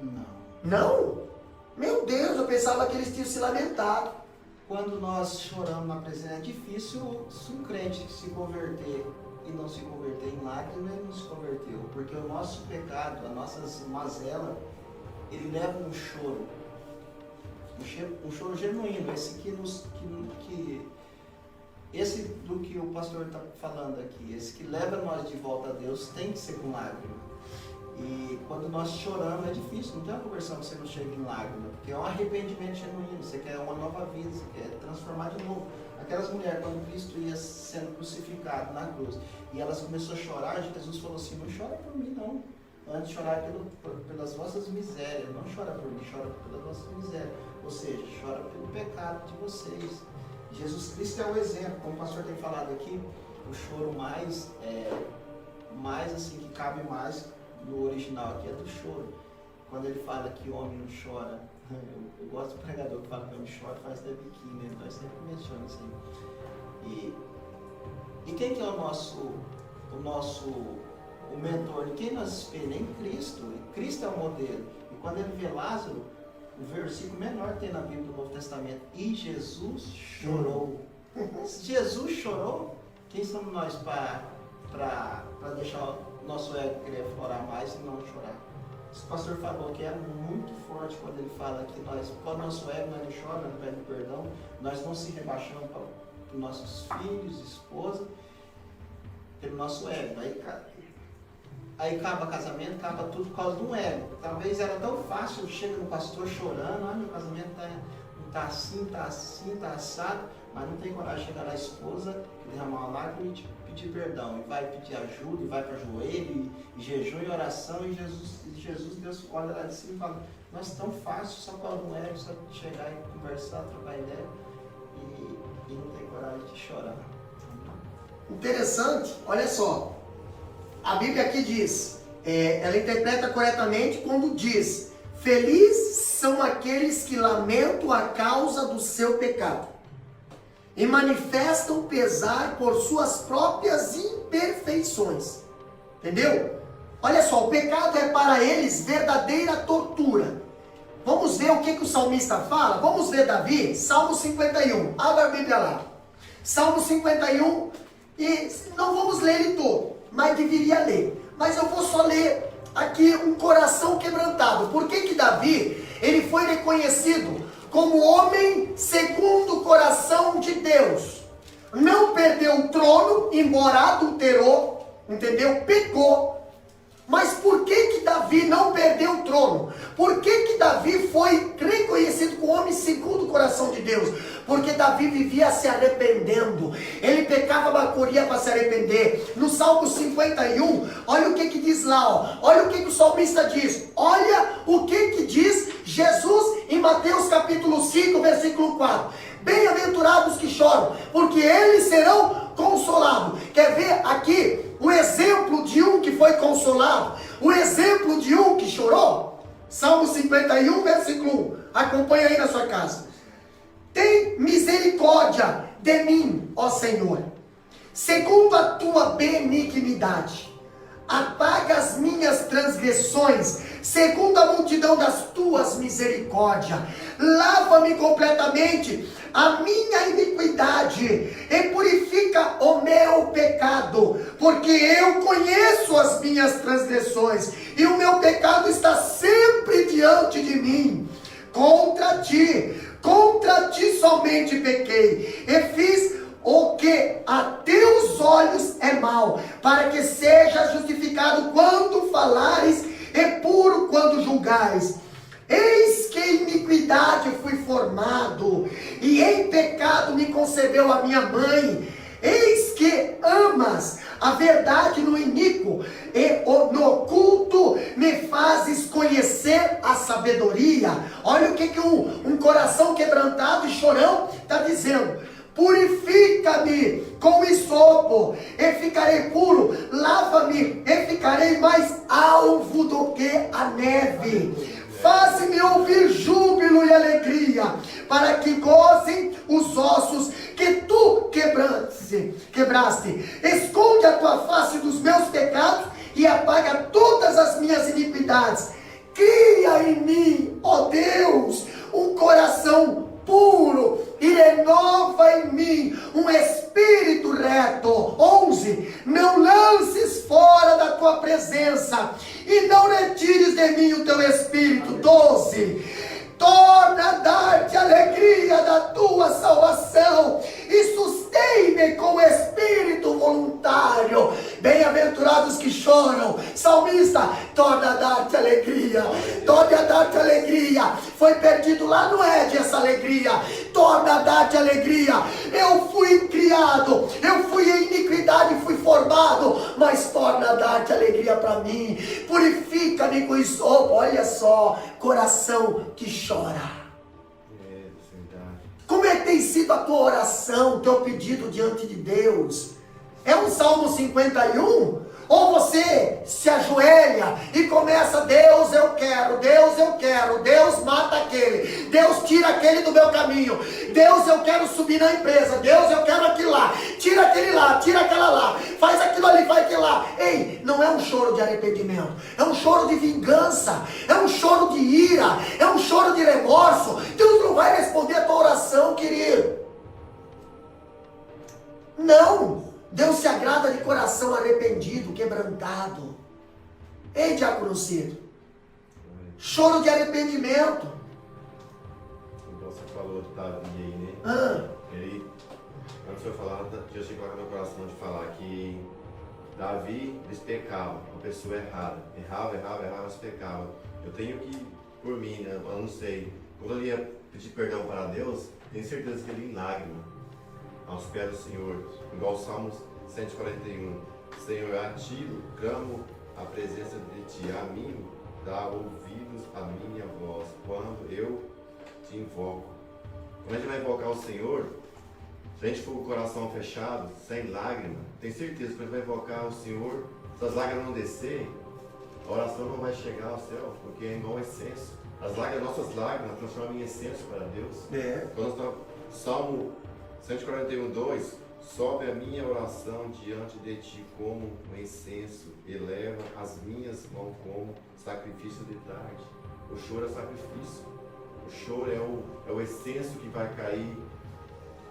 S2: Não.
S1: Não? Meu Deus, eu pensava que eles tinham se lamentado.
S2: Quando nós choramos na presença, é difícil se um crente se converter e não se converter em lágrimas, ele não se converteu. Porque o nosso pecado, as nossas mazelas, ele leva um choro. Um choro genuíno, esse do que o pastor está falando aqui, esse que leva nós de volta a Deus, tem que ser com lágrimas. E quando nós choramos é difícil, não tem uma conversão que você não chega em lágrimas, porque é um arrependimento genuíno, você quer uma nova vida, você quer transformar de novo. Aquelas mulheres, quando Cristo ia sendo crucificado na cruz, e elas começaram a chorar, Jesus falou assim, não chora por mim não, antes chorar pelas vossas misérias, não chora por mim, chora pelas vossas misérias, ou seja, chora pelo pecado de vocês. Jesus Cristo é o exemplo, como o pastor tem falado aqui, o choro mais assim, que cabe mais no original aqui é do choro. Quando ele fala que o homem não chora, eu gosto do pregador que fala que o homem chora, faz da biquíni, nós sempre mencionamos isso aí. E quem que é o mentor? Quem nós espelhamos? Em Cristo. E Cristo é o modelo. E quando ele vê Lázaro, o versículo menor tem na Bíblia do Novo Testamento, e Jesus chorou. Se Jesus chorou, quem somos nós para deixar o nosso ego querer florar mais e não chorar? O pastor falou que é muito forte quando ele fala que nós, quando o nosso ego não chora, não pede perdão, nós não se rebaixamos para os nossos filhos, esposa, pelo nosso ego. Aí acaba casamento, acaba tudo por causa de um ego. Talvez era tão fácil, chega no pastor chorando, meu casamento tá assim, tá assado, mas não tem coragem de chegar na esposa, derramar uma lágrima e pedir perdão. E vai pedir ajuda, e vai para joelho, e jejum e oração, e Jesus, Deus olha lá de cima e fala, nós tão fácil, só com algum ego, só chegar e conversar, trocar ideia, e não tem coragem de chorar.
S1: Interessante, olha só. A Bíblia aqui diz, ela interpreta corretamente quando diz, felizes são aqueles que lamentam a causa do seu pecado e manifestam pesar por suas próprias imperfeições. Entendeu? Olha só, o pecado é para eles verdadeira tortura. Vamos ver o que o salmista fala? Vamos ver Davi, Salmo 51. Abra a Bíblia lá. Salmo 51, e não vamos ler ele todo, mas deveria ler. Mas eu vou só ler aqui um coração quebrantado. Por que Davi, ele foi reconhecido como homem segundo o coração de Deus? Não perdeu o trono, embora adulterou, entendeu? Pecou. Mas por que Davi não perdeu o trono? Por que Davi foi reconhecido como homem segundo o coração de Deus? Porque Davi vivia se arrependendo. Ele pecava, mas corria para se arrepender. No Salmo 51, olha o que diz lá, ó. Olha o que o salmista diz. Olha o que diz Jesus em Mateus capítulo 5, versículo 4. Bem-aventurados que choram, porque eles serão consolados. Quer ver aqui o exemplo de um que foi consolado? O exemplo de um que chorou? Salmo 51, versículo 1. Acompanha aí na sua casa. Tem misericórdia de mim, ó Senhor, segundo a tua benignidade. Apaga as minhas transgressões, segundo a multidão das tuas misericórdias. Lava-me completamente a minha iniquidade e purifica o meu pecado, porque eu conheço as minhas transgressões e o meu pecado está sempre diante de mim. Contra ti somente pequei e fiz o que a teus olhos é mal, para que seja justificado quando falares e puro quando julgares. Eis que em iniquidade fui formado, e em pecado me concebeu a minha mãe. Eis que amas a verdade no iníquo, e no oculto me fazes conhecer a sabedoria. Olha o que um coração quebrantado e chorão está dizendo. Purifica-me com hisopo e ficarei puro, lava-me e ficarei mais alvo do que a neve. Faze-me ouvir júbilo e alegria, para que gozem os ossos que tu quebraste. Esconde a tua face dos meus pecados e apaga todas as minhas iniquidades. Cria em mim, ó Deus, um coração puro e renova em mim um espírito reto. 11. Não lances fora da tua presença e não retires de mim o teu espírito. 12. Torna a dar-te alegria da tua salvação e sustém-me com espírito voluntário. Bem-aventurados que choram. Salmista, torna a dar-te alegria. Torna a dar-te alegria. Foi perdido lá no Éden essa alegria. Torna a dar-te alegria. Eu fui criado, eu fui em iniquidade, fui formado, mas torna a dar-te alegria para mim. Purifica-me com isso. Olha só, coração que chora. Como é que tem sido a tua oração, teu pedido diante de Deus? É um Salmo 51? Ou você se ajoelha e começa, Deus eu quero, Deus mata aquele, Deus tira aquele do meu caminho, Deus eu quero subir na empresa, Deus eu quero aquilo lá, tira aquele lá, tira aquela lá, faz aquilo ali, faz aquilo lá. Ei, não é um choro de arrependimento, é um choro de vingança, é um choro de ira, é um choro de remorso. Deus não vai responder a tua oração, querido. Não. Deus se agrada de coração arrependido, quebrantado. Ei, diácono Ciro, choro de arrependimento.
S3: Igual você falou de Davi aí, né? E aí, quando o senhor falava, já chegou no meu coração de falar que Davi, eles pecavam, uma pessoa errada. Errava, mas pecava. Eu tenho que, por mim, né? Eu não sei. Quando eu ia pedir perdão para Deus, tenho certeza que ele ia em lágrimas aos pés do Senhor, igual o Salmo 141. Senhor, a ti clamo a presença de ti, a mim dá ouvidos a minha voz, quando eu te invoco. Quando a gente vai invocar o Senhor, se a gente for com o coração fechado, sem lágrima, tem certeza que quando a gente vai invocar o Senhor, se as lágrimas não descerem, a oração não vai chegar ao céu, porque é igual essência. As nossas lágrimas transformam em essência para Deus. Quando Salmo 141, 2, sobe a minha oração diante de ti como um incenso, eleva as minhas mãos como sacrifício de tarde. O choro é sacrifício. O choro é o incenso que vai cair.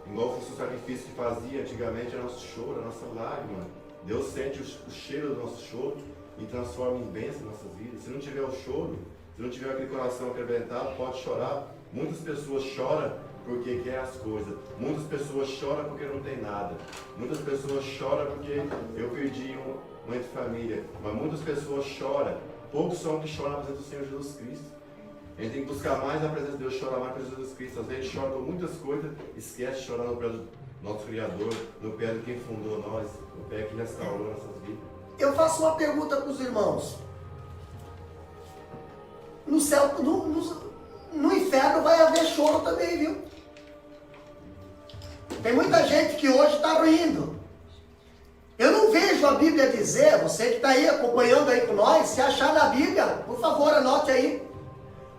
S3: Igual fosse o sacrifício que fazia antigamente, é o nosso choro, a nossa lágrima. Deus sente o cheiro do nosso choro e transforma em bênção em nossas vidas. Se não tiver o choro, se não tiver aquele coração quebrantado, pode chorar. Muitas pessoas choram porque quer as coisas. Muitas pessoas choram porque não tem nada. Muitas pessoas choram porque eu perdi um ente família. Mas muitas pessoas choram. Poucos são que choram na presença do Senhor Jesus Cristo. A gente tem que buscar mais a presença de Deus, chorar mais a presença de Jesus Cristo. Às vezes a gente chora por muitas coisas, esquece de chorar no pé do nosso Criador, no pé de quem fundou nós, no pé que restaurou nossas vidas.
S1: Eu faço uma pergunta para os irmãos. No céu, no inferno vai haver choro também, viu? Tem muita gente que hoje está rindo. Eu não vejo a Bíblia dizer, você que está aí acompanhando aí com nós, se achar na Bíblia, por favor, anote aí.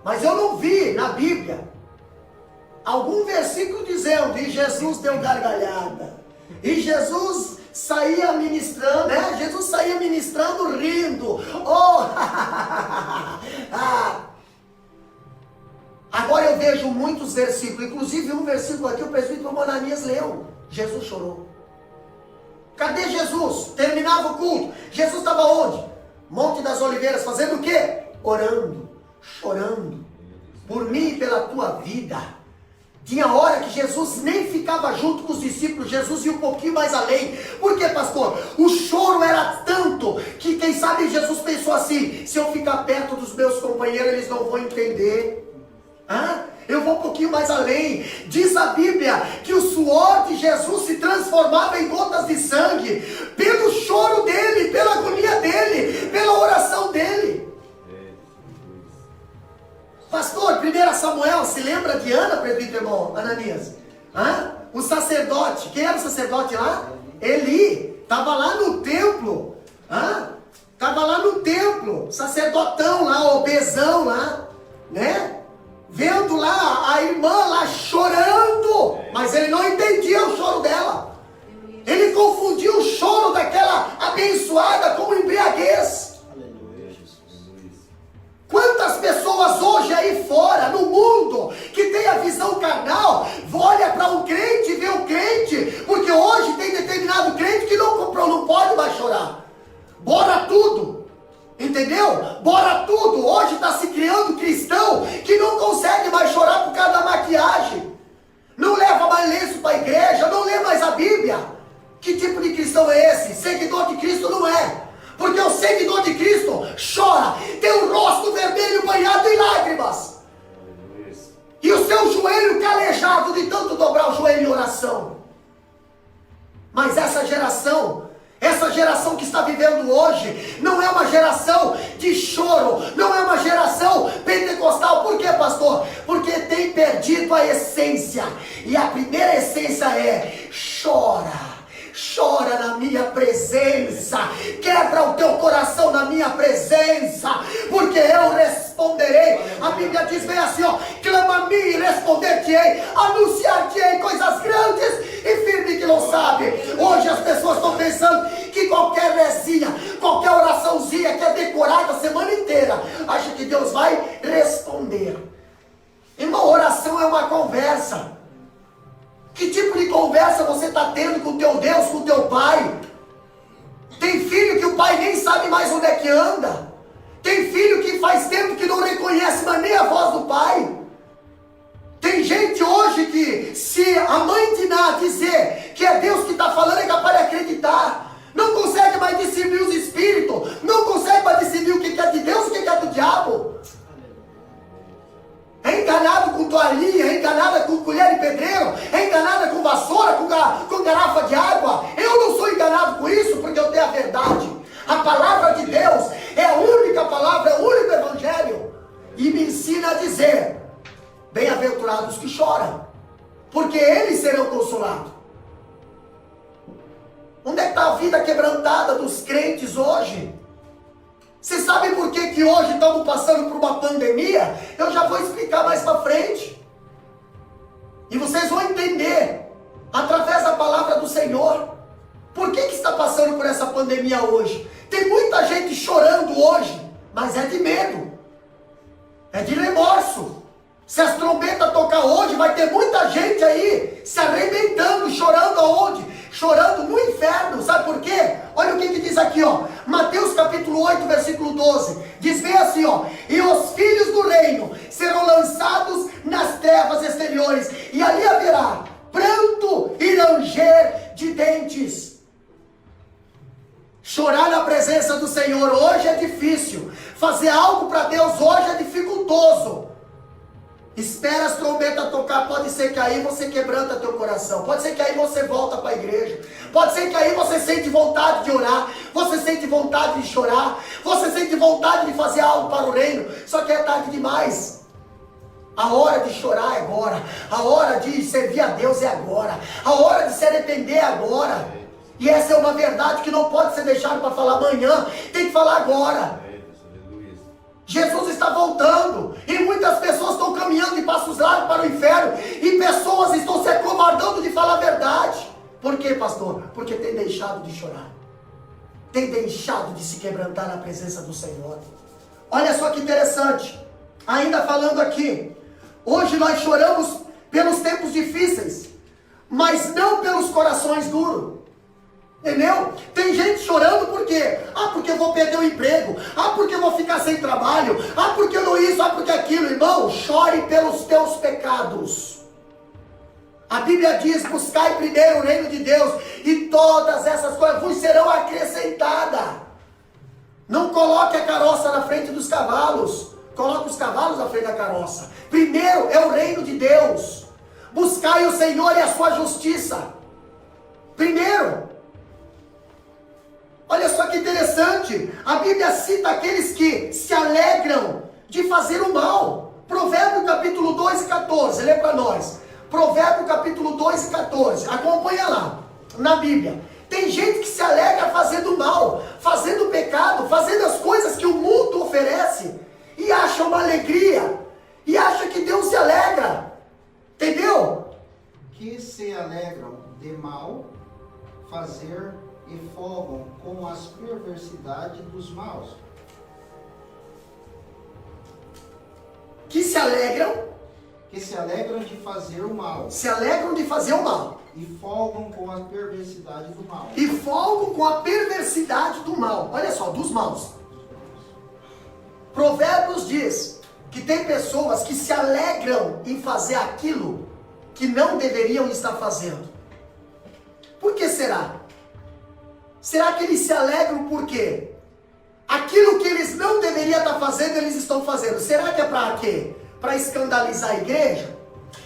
S1: Mas eu não vi na Bíblia algum versículo dizendo, e Jesus deu gargalhada. E Jesus saía ministrando, né? Jesus saía ministrando rindo. Oh! Agora eu vejo muitos versículos, inclusive um versículo aqui, o presbítero Ananias leu. Jesus chorou. Cadê Jesus? Terminava o culto. Jesus estava onde? Monte das Oliveiras, fazendo o quê? Orando, chorando, por mim e pela tua vida. Tinha hora que Jesus nem ficava junto com os discípulos, Jesus ia um pouquinho mais além. Por quê, pastor? O choro era tanto que, quem sabe, Jesus pensou assim, se eu ficar perto dos meus companheiros, eles não vão entender. Eu vou um pouquinho mais além. Diz a Bíblia que o suor de Jesus se transformava em gotas de sangue, pelo choro dele, pela agonia dele, pela oração dele. Pastor, 1 Samuel, se lembra de Ana, presbítero irmão Ananias? O sacerdote, quem era o sacerdote lá? Eli, estava lá no templo, estava lá no templo, sacerdotão lá, obesão lá, né? Vendo lá a irmã lá chorando, mas ele não entendia o choro dela. Ele confundia o choro daquela abençoada com embriaguez. Quantas pessoas hoje aí fora, no mundo, que tem a visão carnal, olha para um crente e vê o crente, porque hoje tem determinado crente que não pode mais chorar. Bora tudo. Entendeu? Bora tudo. Hoje está se criando cristão que não consegue mais chorar por causa da maquiagem. Não leva mais lenço para a igreja, não lê mais a Bíblia. Que tipo de cristão é esse? Seguidor de Cristo não é. Porque o seguidor de Cristo chora, tem o rosto vermelho banhado em lágrimas. E o seu joelho calejado de tanto dobrar o joelho em oração. Mas essa geração que está vivendo hoje, não é uma geração de choro, não é uma geração pentecostal. Por quê, pastor? Porque tem perdido a essência. E a primeira essência é: chora. Chora na minha presença, quebra o teu coração na minha presença, porque eu responderei. A Bíblia diz bem assim, ó: clama a mim e responder-te-ei, anunciar-te-ei coisas grandes e firme que não sabe. Hoje as pessoas estão pensando que qualquer rezinha, qualquer oraçãozinha que é decorada a semana inteira, acha que Deus vai responder. Irmão, oração é uma conversa. Que tipo de conversa você está tendo com o teu Deus, com o teu pai? Tem filho que o pai nem sabe mais onde é que anda. Tem filho que faz tempo que não reconhece mais nem a voz do pai. Tem gente hoje que, se a mãe de Ná dizer que é Deus que está falando, é capaz de acreditar. Não consegue mais discernir os espíritos. Não consegue mais discernir o que é de Deus e o que é do diabo. É enganado com toalhinha, é enganada com colher e pedreiro, é enganada com vassoura, com garrafa de água. Eu não sou enganado com isso, porque eu tenho a verdade. A palavra de Deus é a única palavra, é o único evangelho. E me ensina a dizer: bem-aventurados que choram, porque eles serão consolados. Onde é que está a vida quebrantada dos crentes hoje? Você sabe por que hoje estamos passando por uma pandemia? Eu já vou explicar mais para frente. E vocês vão entender, através da palavra do Senhor, por que está passando por essa pandemia hoje. Tem muita gente chorando hoje, mas é de medo, é de remorso. Se as trombetas tocar hoje, vai ter muita gente aí se arrebentando, chorando aonde? Chorando no inferno. Sabe por quê? Olha o que diz aqui, ó. Mateus capítulo 8, versículo 12. Diz bem assim, ó: e os filhos do reino serão lançados nas trevas exteriores, e ali haverá pranto e ranger de dentes. Chorar na presença do Senhor hoje é difícil. Fazer algo para Deus hoje é dificultoso. Espera as trombetas tocar, pode ser que aí você quebranta teu coração, pode ser que aí você volta para a igreja, pode ser que aí você sente vontade de orar, você sente vontade de chorar, você sente vontade de fazer algo para o reino, só que é tarde demais. A hora de chorar é agora. A hora de servir a Deus é agora. A hora de se arrepender é agora. E essa é uma verdade que não pode ser deixada para falar amanhã. Tem que falar agora. Jesus está voltando. E muitas pessoas estão caminhando em passos largos para o inferno. E pessoas estão se acovardando de falar a verdade. Por quê, pastor? Porque tem deixado de chorar. Tem deixado de se quebrantar na presença do Senhor. Olha só que interessante. Ainda falando aqui. Hoje nós choramos pelos tempos difíceis, mas não pelos corações duros. Entendeu? Tem gente chorando por quê? Porque eu vou perder o emprego. Porque eu vou ficar sem trabalho. Porque eu não isso, porque aquilo. Irmão, chore pelos teus pecados. A Bíblia diz, buscai primeiro o reino de Deus, e todas essas coisas vos serão acrescentadas. Não coloque a carroça na frente dos cavalos. Coloque os cavalos na frente da carroça. Primeiro é o reino de Deus. Buscai o Senhor e a sua justiça. Primeiro. Olha só que interessante. A Bíblia cita aqueles que se alegram de fazer o mal. Provérbio capítulo 2 e 14. Lê para nós. Provérbio capítulo 2 e 14. Acompanha lá. Na Bíblia. Tem gente que se alegra fazendo mal. Fazendo pecado. Fazendo as coisas que o mundo oferece. E acha uma alegria, e acha que Deus se alegra, entendeu?
S2: Que se alegram de mal fazer e folgam com as perversidades dos maus.
S1: Que se alegram
S2: de fazer o mal.
S1: Se alegram de fazer o mal.
S2: E folgam com a perversidade do mal.
S1: E folgam com a perversidade do mal. Olha só, dos maus. Provérbios diz que tem pessoas que se alegram em fazer aquilo que não deveriam estar fazendo. Por que será? Será que eles se alegram por quê? Aquilo que eles não deveriam estar fazendo, eles estão fazendo. Será que é para quê? Para escandalizar a igreja?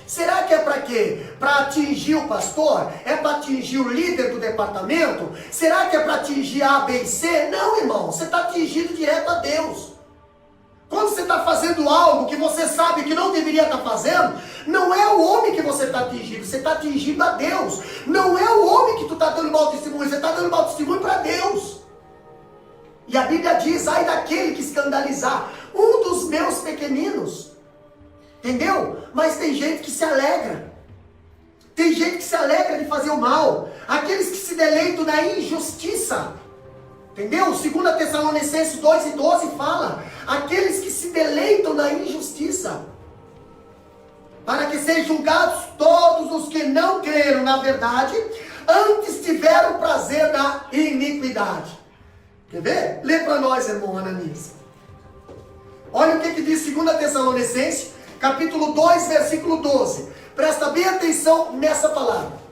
S1: Será que é para quê? Para atingir o pastor? É para atingir o líder do departamento? Será que é para atingir A, B e C? Não, irmão. Você está atingindo direto a Deus. Quando você está fazendo algo que você sabe que não deveria estar fazendo, não é o homem que você está atingindo, você está atingindo a Deus. Não é o homem que tu está dando mau testemunho, você está dando mau testemunho para Deus. E a Bíblia diz, ai daquele que escandalizar um dos meus pequeninos. Entendeu? Mas tem gente que se alegra. Tem gente que se alegra de fazer o mal. Aqueles que se deleitam na injustiça. Entendeu? 2 Tessalonicenses 2 e 12 fala, aqueles que se deleitam na injustiça, para que sejam julgados todos os que não creram na verdade, antes tiveram prazer na iniquidade. Quer ver? Lê para nós, irmão Ananias. Olha o que diz 2 Tessalonicenses, capítulo 2, versículo 12. Presta bem atenção nessa palavra.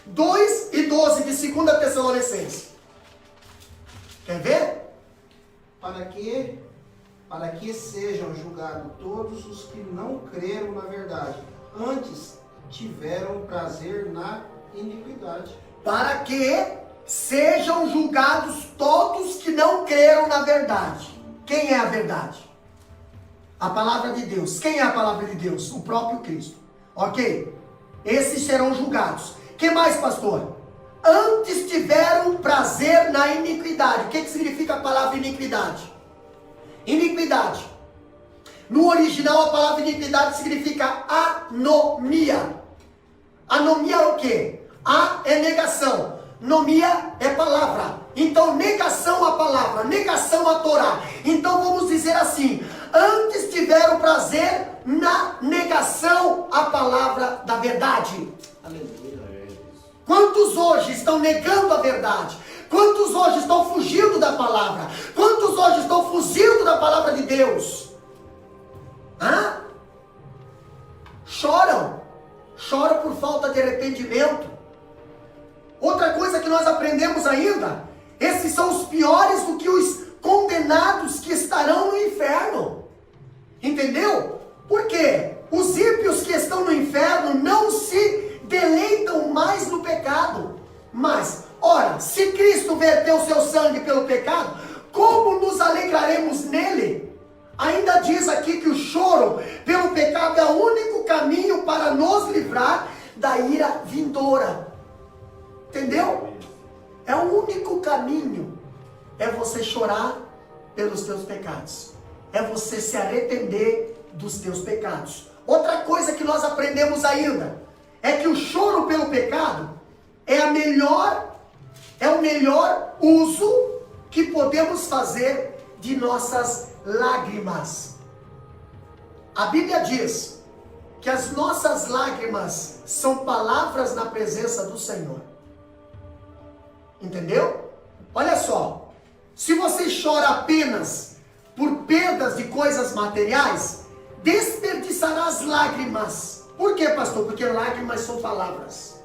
S1: 2 e 12 de 2 Tessalonicenses. Quer ver?
S2: Para que sejam julgados todos os que não creram na verdade, antes tiveram prazer na iniquidade.
S1: Para que sejam julgados todos que não creram na verdade. Quem é a verdade? A palavra de Deus. Quem é a palavra de Deus? O próprio Cristo. Ok? Esses serão julgados. Que mais, pastor? Antes tiveram prazer na iniquidade. O que significa a palavra iniquidade? Iniquidade. No original, a palavra iniquidade significa anomia. Anomia é o quê? A é negação. Nomia é palavra. Então, negação à palavra, negação à Torá. Então, vamos dizer assim: antes tiveram prazer na negação à palavra da verdade.
S2: Aleluia.
S1: Quantos hoje estão negando a verdade? Quantos hoje estão fugindo da palavra? Quantos hoje estão fugindo da palavra de Deus? Choram. Choram por falta de arrependimento. Outra coisa que nós aprendemos ainda, esses são os piores do que os condenados que estarão no inferno. Entendeu? Por quê? Os ímpios que estão no inferno não se deleitam mais no pecado. Mas, ora, se Cristo verteu o seu sangue pelo pecado, como nos alegraremos nele? Ainda diz aqui que o choro pelo pecado é o único caminho para nos livrar da ira vindoura. Entendeu? É o único caminho. É você chorar pelos teus pecados. É você se arrepender dos teus pecados. Outra coisa que nós aprendemos ainda é que o choro pelo pecado é o melhor uso que podemos fazer de nossas lágrimas. A Bíblia diz que as nossas lágrimas são palavras na presença do Senhor. Entendeu? Olha só, se você chora apenas por perdas de coisas materiais, desperdiçarás lágrimas. Por quê, pastor? Porque lágrimas são palavras.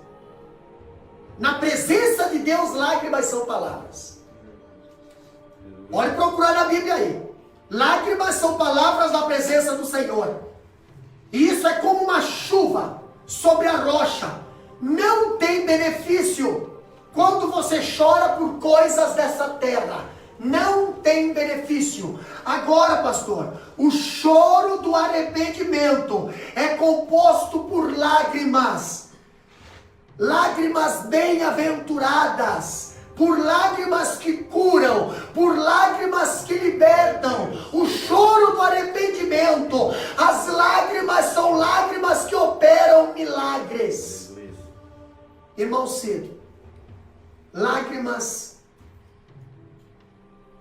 S1: Na presença de Deus, lágrimas são palavras. Pode procurar na Bíblia aí. Lágrimas são palavras na presença do Senhor. E isso é como uma chuva sobre a rocha. Não tem benefício quando você chora por coisas dessa terra. Não tem benefício. Agora, pastor, o choro do arrependimento é composto por lágrimas. Lágrimas bem-aventuradas. Por lágrimas que curam, por lágrimas que libertam, o choro do arrependimento, as lágrimas são lágrimas que operam milagres. Irmão Cid, lágrimas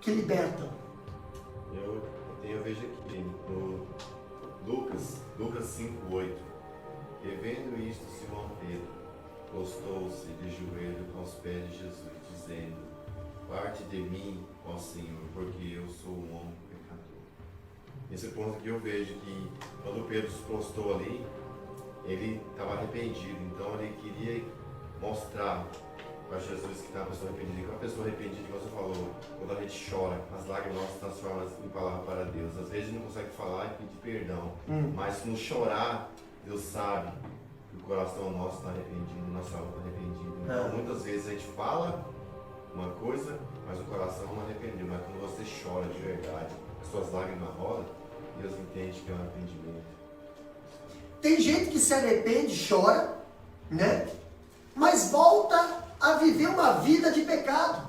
S1: que libertam.
S3: Eu vejo aqui no Lucas 5:8, e vendo isto, Simão Pedro postou-se de joelho aos pés de Jesus, dizendo: parte de mim, ó Senhor, porque eu sou um homem pecador. Nesse ponto aqui eu vejo que quando Pedro se postou ali, ele estava arrependido, então ele queria mostrar para Jesus que estava uma pessoa arrependida. Que uma pessoa arrependida, que você falou, quando a gente chora, as lágrimas se transformam em palavra para Deus. Às vezes não consegue falar e pedir perdão, mas no chorar, Deus sabe que o coração nosso está arrependido, nossa alma está arrependida. Então muitas vezes a gente fala uma coisa, mas o coração não arrependeu. Mas quando você chora de verdade, as suas lágrimas rolam, Deus entende que é um arrependimento.
S1: Tem gente que se arrepende, chora, né? Mas volta a viver uma vida de pecado.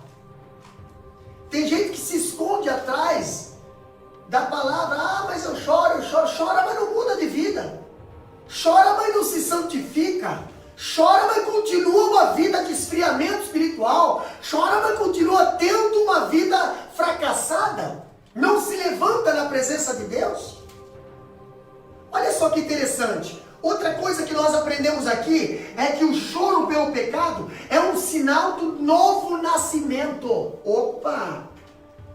S1: Tem gente que se esconde atrás da palavra: ah, mas eu choro, chora, mas não muda de vida. Chora, mas não se santifica. Chora, mas continua uma vida de esfriamento espiritual. Chora, mas continua tendo uma vida fracassada. Não se levanta na presença de Deus. Olha só que interessante. Outra coisa que nós aprendemos aqui é que o choro pelo pecado é um sinal do novo nascimento. Opa!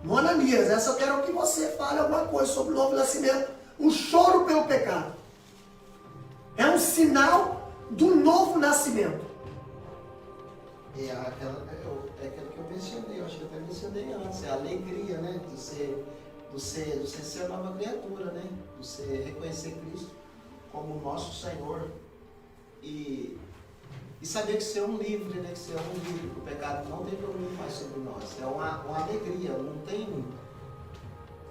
S1: Monanias, essa eu quero que você fale alguma coisa sobre o novo nascimento. O choro pelo pecado é um sinal do novo nascimento.
S2: É aquilo que eu mencionei, eu acho que eu até mencionei antes, é a alegria, né? De você ser a nova criatura, né? De você reconhecer Cristo como nosso Senhor e saber que você é um livre, né? Que você é um livre, que o pecado não tem domínio mais sobre nós. É uma alegria, não tem...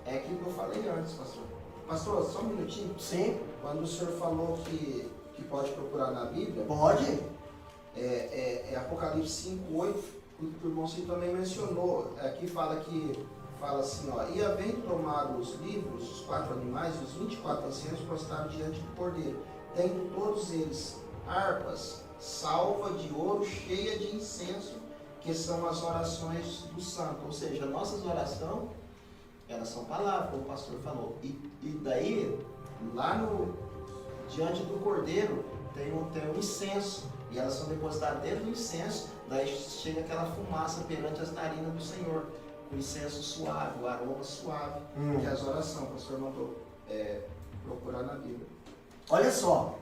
S2: É aquilo que eu falei antes, pastor. Pastor, só um minutinho.
S1: Sim.
S2: Quando o senhor falou que pode procurar na Bíblia...
S1: Pode.
S2: É Apocalipse 5:8, que o irmãozinho também mencionou. Aqui fala assim, ó: e havendo tomado os livros, os 4 animais e os 24 anciãos prostraram diante do Cordeiro, tendo todos eles harpas, salva de ouro cheia de incenso, que são as orações do santo. Ou seja, nossas orações, elas são palavras, como o pastor falou. E daí, lá diante do Cordeiro, tem um incenso, e elas são depositadas dentro do incenso, daí chega aquela fumaça perante as narinas do Senhor. O incenso suave, o aroma suave, que é as orações, o pastor mandou procurar na Bíblia.
S1: Olha só,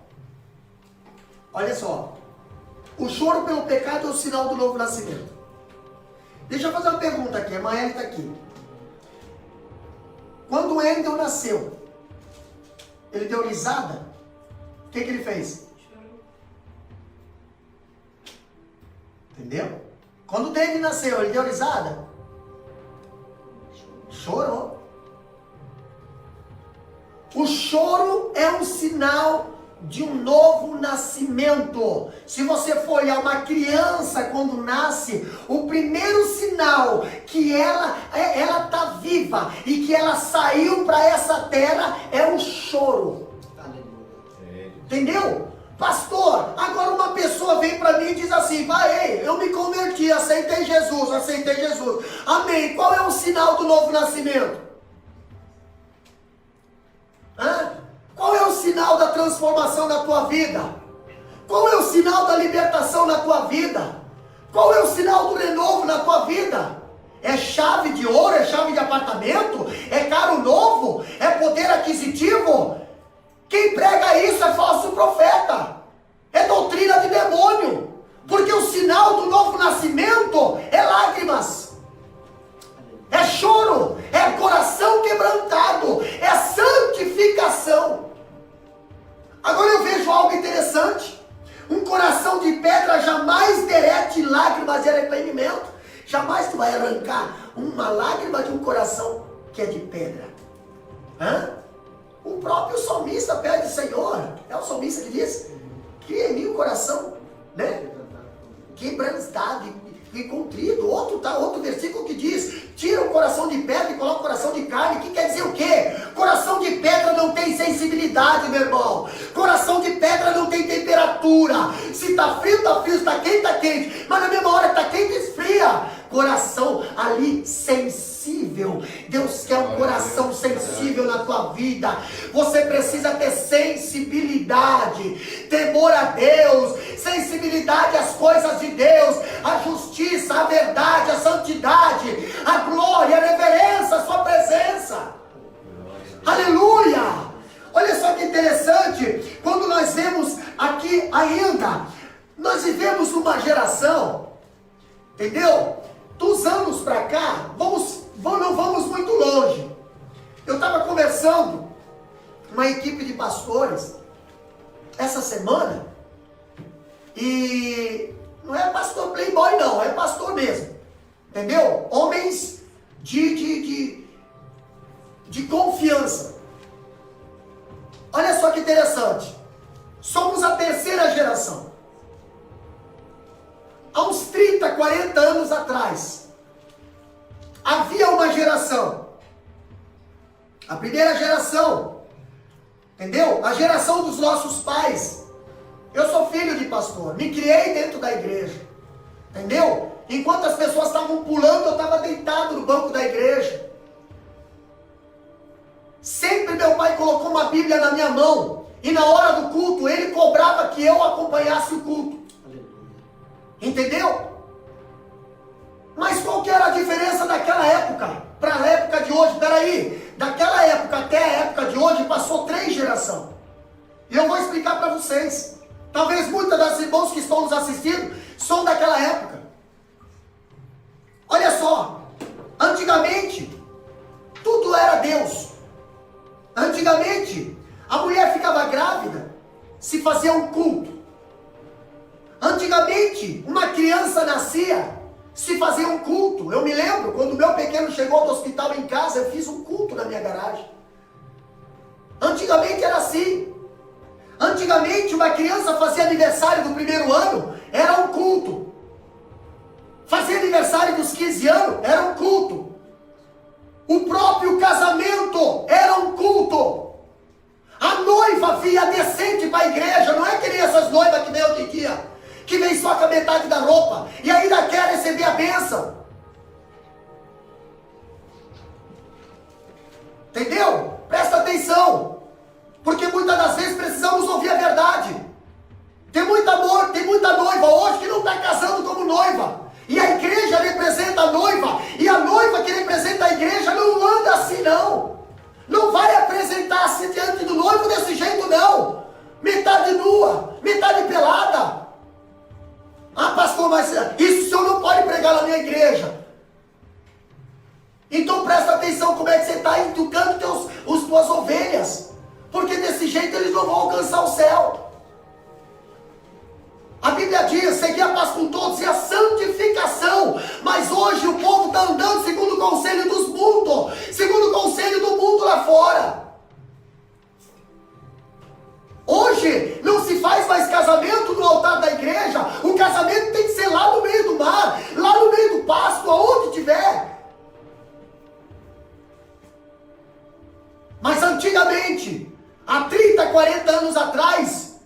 S1: o choro pelo pecado é o sinal do novo nascimento. Deixa eu fazer uma pergunta aqui, a Maeli está aqui. Quando o Endel nasceu, ele deu risada? O que ele fez? Entendeu? Quando o David nasceu, ele deu risada? Chorou. O choro é um sinal de um novo nascimento. Se você for olhar uma criança quando nasce, o primeiro sinal que ela está viva e que ela saiu para essa terra é o choro.
S2: Aleluia.
S1: Entendeu? Pastor, agora uma pessoa vem para mim e diz assim: vai, eu me converti, aceitei Jesus. Amém. Qual é o sinal do novo nascimento? Qual é o sinal da transformação na tua vida? Qual é o sinal da libertação na tua vida? Qual é o sinal do renovo na tua vida? É chave de ouro? É chave de apartamento? É carro novo? É poder aquisitivo? Quem prega isso é falso profeta. É doutrina de demônio. Porque o sinal do novo nascimento é lágrimas. É choro. É coração quebrantado. É santificação. Agora eu vejo algo interessante. Um coração de pedra jamais derrete lágrimas de arrependimento. Jamais tu vai arrancar uma lágrima de um coração que é de pedra. O próprio salmista pede: Senhor, é o salmista que diz: cria em mim um coração, né? Quebrantado e contrido. Outro versículo que diz: tira o coração de pedra e coloca o coração de carne. Que quer dizer o quê? Coração de pedra não tem sensibilidade, meu irmão. Coração de pedra não tem temperatura. Se está frio, está frio. Se está quente, está quente. Mas na mesma hora está quente, esfria. Coração ali sensível. Deus quer um coração sensível na tua vida. Você precisa ter sensibilidade, temor a Deus, sensibilidade às coisas de Deus, a justiça, a verdade, a santidade, a glória, a reverência, a sua presença. Aleluia! Olha só que interessante, quando nós vemos aqui ainda, nós vivemos numa geração, entendeu? Dos anos para cá, não vamos muito longe. Eu estava conversando com uma equipe de pastores essa semana, e não é pastor playboy não, é pastor mesmo, entendeu? Homens de confiança. Olha só que interessante, somos a terceira geração. Há uns 30, 40 anos atrás, havia uma geração. A primeira geração, entendeu? A geração dos nossos pais. Eu sou filho de pastor, me criei dentro da igreja, entendeu? Enquanto as pessoas estavam pulando, eu estava deitado no banco da igreja. Sempre meu pai colocou uma Bíblia na minha mão, e na hora do culto, ele cobrava que eu acompanhasse o culto. Entendeu? Mas qual que era a diferença daquela época para a época de hoje? Peraí, daquela época até a época de hoje passou 3 gerações. E eu vou explicar para vocês. Talvez muitas das irmãos que estão nos assistindo são daquela época. Olha só, antigamente tudo era Deus. Antigamente a mulher ficava grávida, se fazia um culto. Antigamente, uma criança nascia, se fazia um culto. Eu me lembro, quando o meu pequeno chegou do hospital em casa, eu fiz um culto na minha garagem. Antigamente era assim. Antigamente, uma criança fazia aniversário do primeiro ano, era um culto. Fazia aniversário dos 15 anos, era um culto. O próprio casamento era um culto. A noiva vinha decente para a igreja, não é que nem essas noivas que vem hoje em dia, que vem só com a metade da roupa, e ainda quer receber a bênção. Entendeu? Presta atenção, porque muitas das vezes precisamos ouvir a verdade. Tem muito amor, tem muita noiva hoje que não está casando como noiva, e a igreja representa a noiva, e a noiva que representa a igreja não anda assim não. Não vai apresentar-se diante do noivo desse jeito não. Metade nua, metade pelada. Ah, pastor, mas isso o senhor não pode pregar na minha igreja. Então presta atenção como é que você está educando as tuas ovelhas. Porque desse jeito eles não vão alcançar o céu. A Bíblia diz: seguir a paz com todos e a santificação. Mas hoje o povo está andando segundo o conselho dos mundos, segundo o conselho do mundo lá fora. Hoje não se faz mais casamento no altar da igreja. O casamento tem que ser lá no meio do mar, lá no meio do pasto, aonde tiver. Mas antigamente, há 30, 40 anos atrás,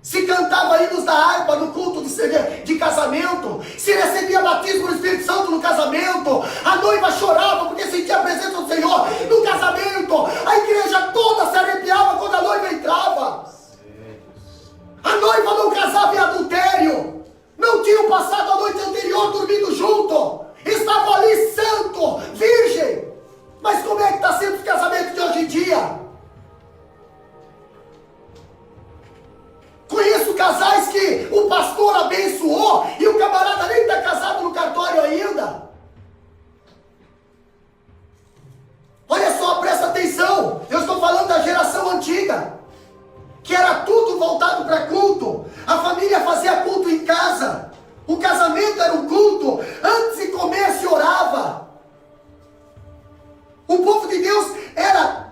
S1: se cantava hinos da harpa no culto de casamento, se recebia batismo do Espírito Santo no casamento, a noiva chorava porque sentia a presença do Senhor no casamento, a igreja toda se arrepiava quando a noiva entrava. A noiva não casava em adultério, não tinham passado a noite anterior dormindo junto, estavam ali santo, virgem. Mas como é que está sendo os casamentos de hoje em dia? Conheço casais que o pastor abençoou e o camarada nem está casado no cartório ainda. Olha só, presta atenção, eu estou falando da geração antiga, que era tudo voltado para culto, a família fazia culto em casa, o casamento era um culto, antes de comer se orava. O povo de Deus era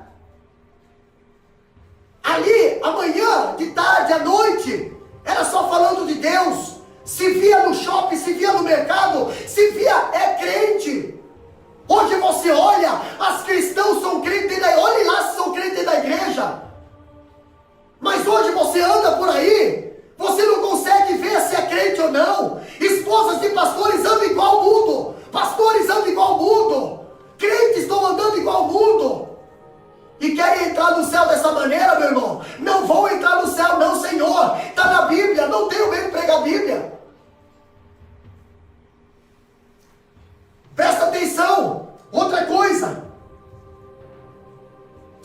S1: ali, amanhã, de tarde, à noite, era só falando de Deus. Se via no shopping, se via no mercado, se via, é crente. Hoje você olha, as cristãos são crentes, olhe lá se são crentes da igreja. Mas hoje você anda por aí, você não consegue ver se é crente ou não. Esposas de pastores andam igual ao mundo, pastores andam igual ao mundo. Crentes estão andando igual ao mundo. E querem entrar no céu dessa maneira, meu irmão? Não vão entrar no céu, não, Senhor. Está na Bíblia, não tenho medo de pregar a Bíblia. Presta atenção. Outra coisa.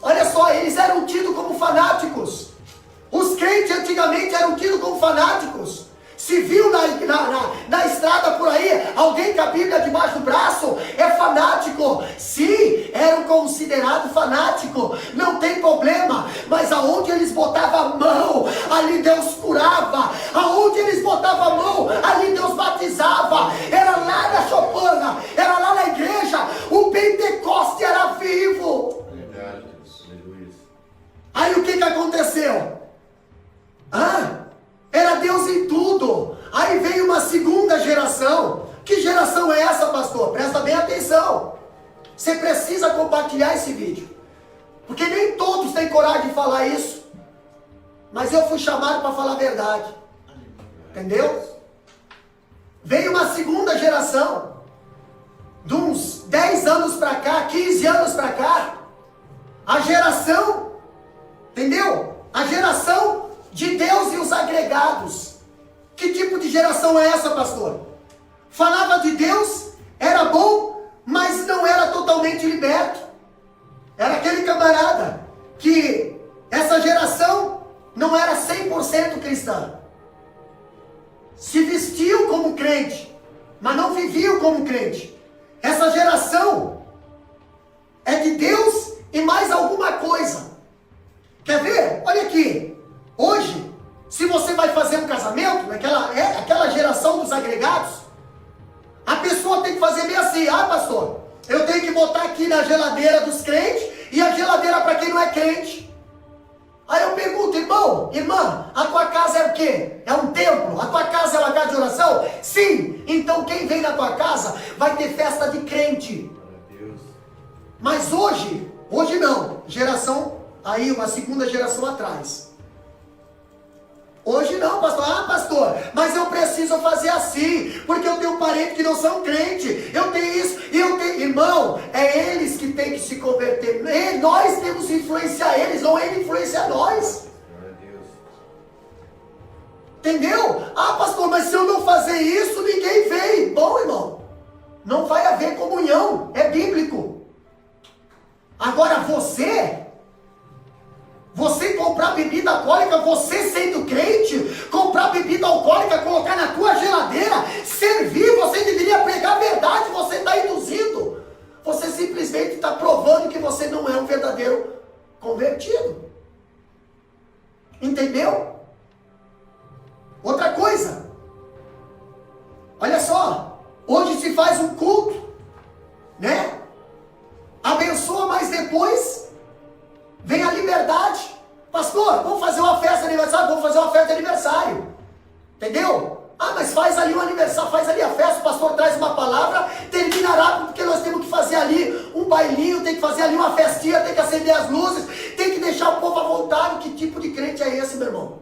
S1: Olha só, eles eram tidos como fanáticos. Os crentes antigamente eram tidos como fanáticos. Se viu na estrada por aí alguém com a Bíblia debaixo do braço, é fanático. Sim, eram considerados fanáticos, não tem problema. Mas aonde eles botavam a mão, ali Deus curava. Aonde eles botavam a mão, ali Deus batizava. Era lá na Chopana, era lá na igreja. O Pentecoste era vivo.
S3: Verdade, aleluia.
S1: Aí o que aconteceu? Era Deus em tudo. Aí veio uma segunda geração. Que geração é essa, pastor? Presta bem atenção. Você precisa compartilhar esse vídeo, porque nem todos têm coragem de falar isso. Mas eu fui chamado para falar a verdade. Entendeu? Veio uma segunda geração, de uns 10 anos para cá, 15 anos para cá. A geração, entendeu? A geração de Deus e os agregados. Que tipo de geração é essa, pastor? Falava de Deus, era bom, mas não era totalmente liberto. Era aquele camarada que essa geração não era 100% cristã. Se vestiam como crente, mas não viviam como crente. Essa geração é de Deus e mais alguma coisa. Quer ver? Olha aqui. Hoje, se você vai fazer um casamento, aquela geração dos agregados, a pessoa tem que fazer bem assim: pastor, eu tenho que botar aqui na geladeira dos crentes e a geladeira para quem não é crente. Aí eu pergunto: irmão, irmã, a tua casa é o quê? É um templo? A tua casa é uma casa de oração? Sim. Então quem vem na tua casa vai ter festa de crente. Mas hoje não. Geração, aí uma segunda geração atrás. Hoje não, pastor. Pastor, mas eu preciso fazer assim, porque eu tenho parentes que não são crentes, eu tenho isso, e eu tenho... Irmão, é eles que têm que se converter, nós temos que influenciar eles, não ele influenciar nós. Entendeu? Pastor, mas se eu não fazer isso, ninguém vem. Bom, irmão, não vai haver comunhão, é bíblico. Agora você comprar bebida alcoólica, você sendo crente, comprar bebida alcoólica, colocar na tua geladeira, servir, você deveria pregar a verdade, você está induzindo. Você simplesmente está provando que você não é um verdadeiro convertido. Entendeu? Outra coisa, olha só, hoje se faz um culto, né? Abençoa, mas depois vem a liberdade. Pastor, vamos fazer uma festa de aniversário? Vamos fazer uma festa de aniversário. Entendeu? Ah, mas faz ali um aniversário, faz ali a festa, o pastor traz uma palavra, terminará, porque nós temos que fazer ali um bailinho, tem que fazer ali uma festinha, tem que acender as luzes, tem que deixar o povo à vontade. Que tipo de crente é esse, meu irmão?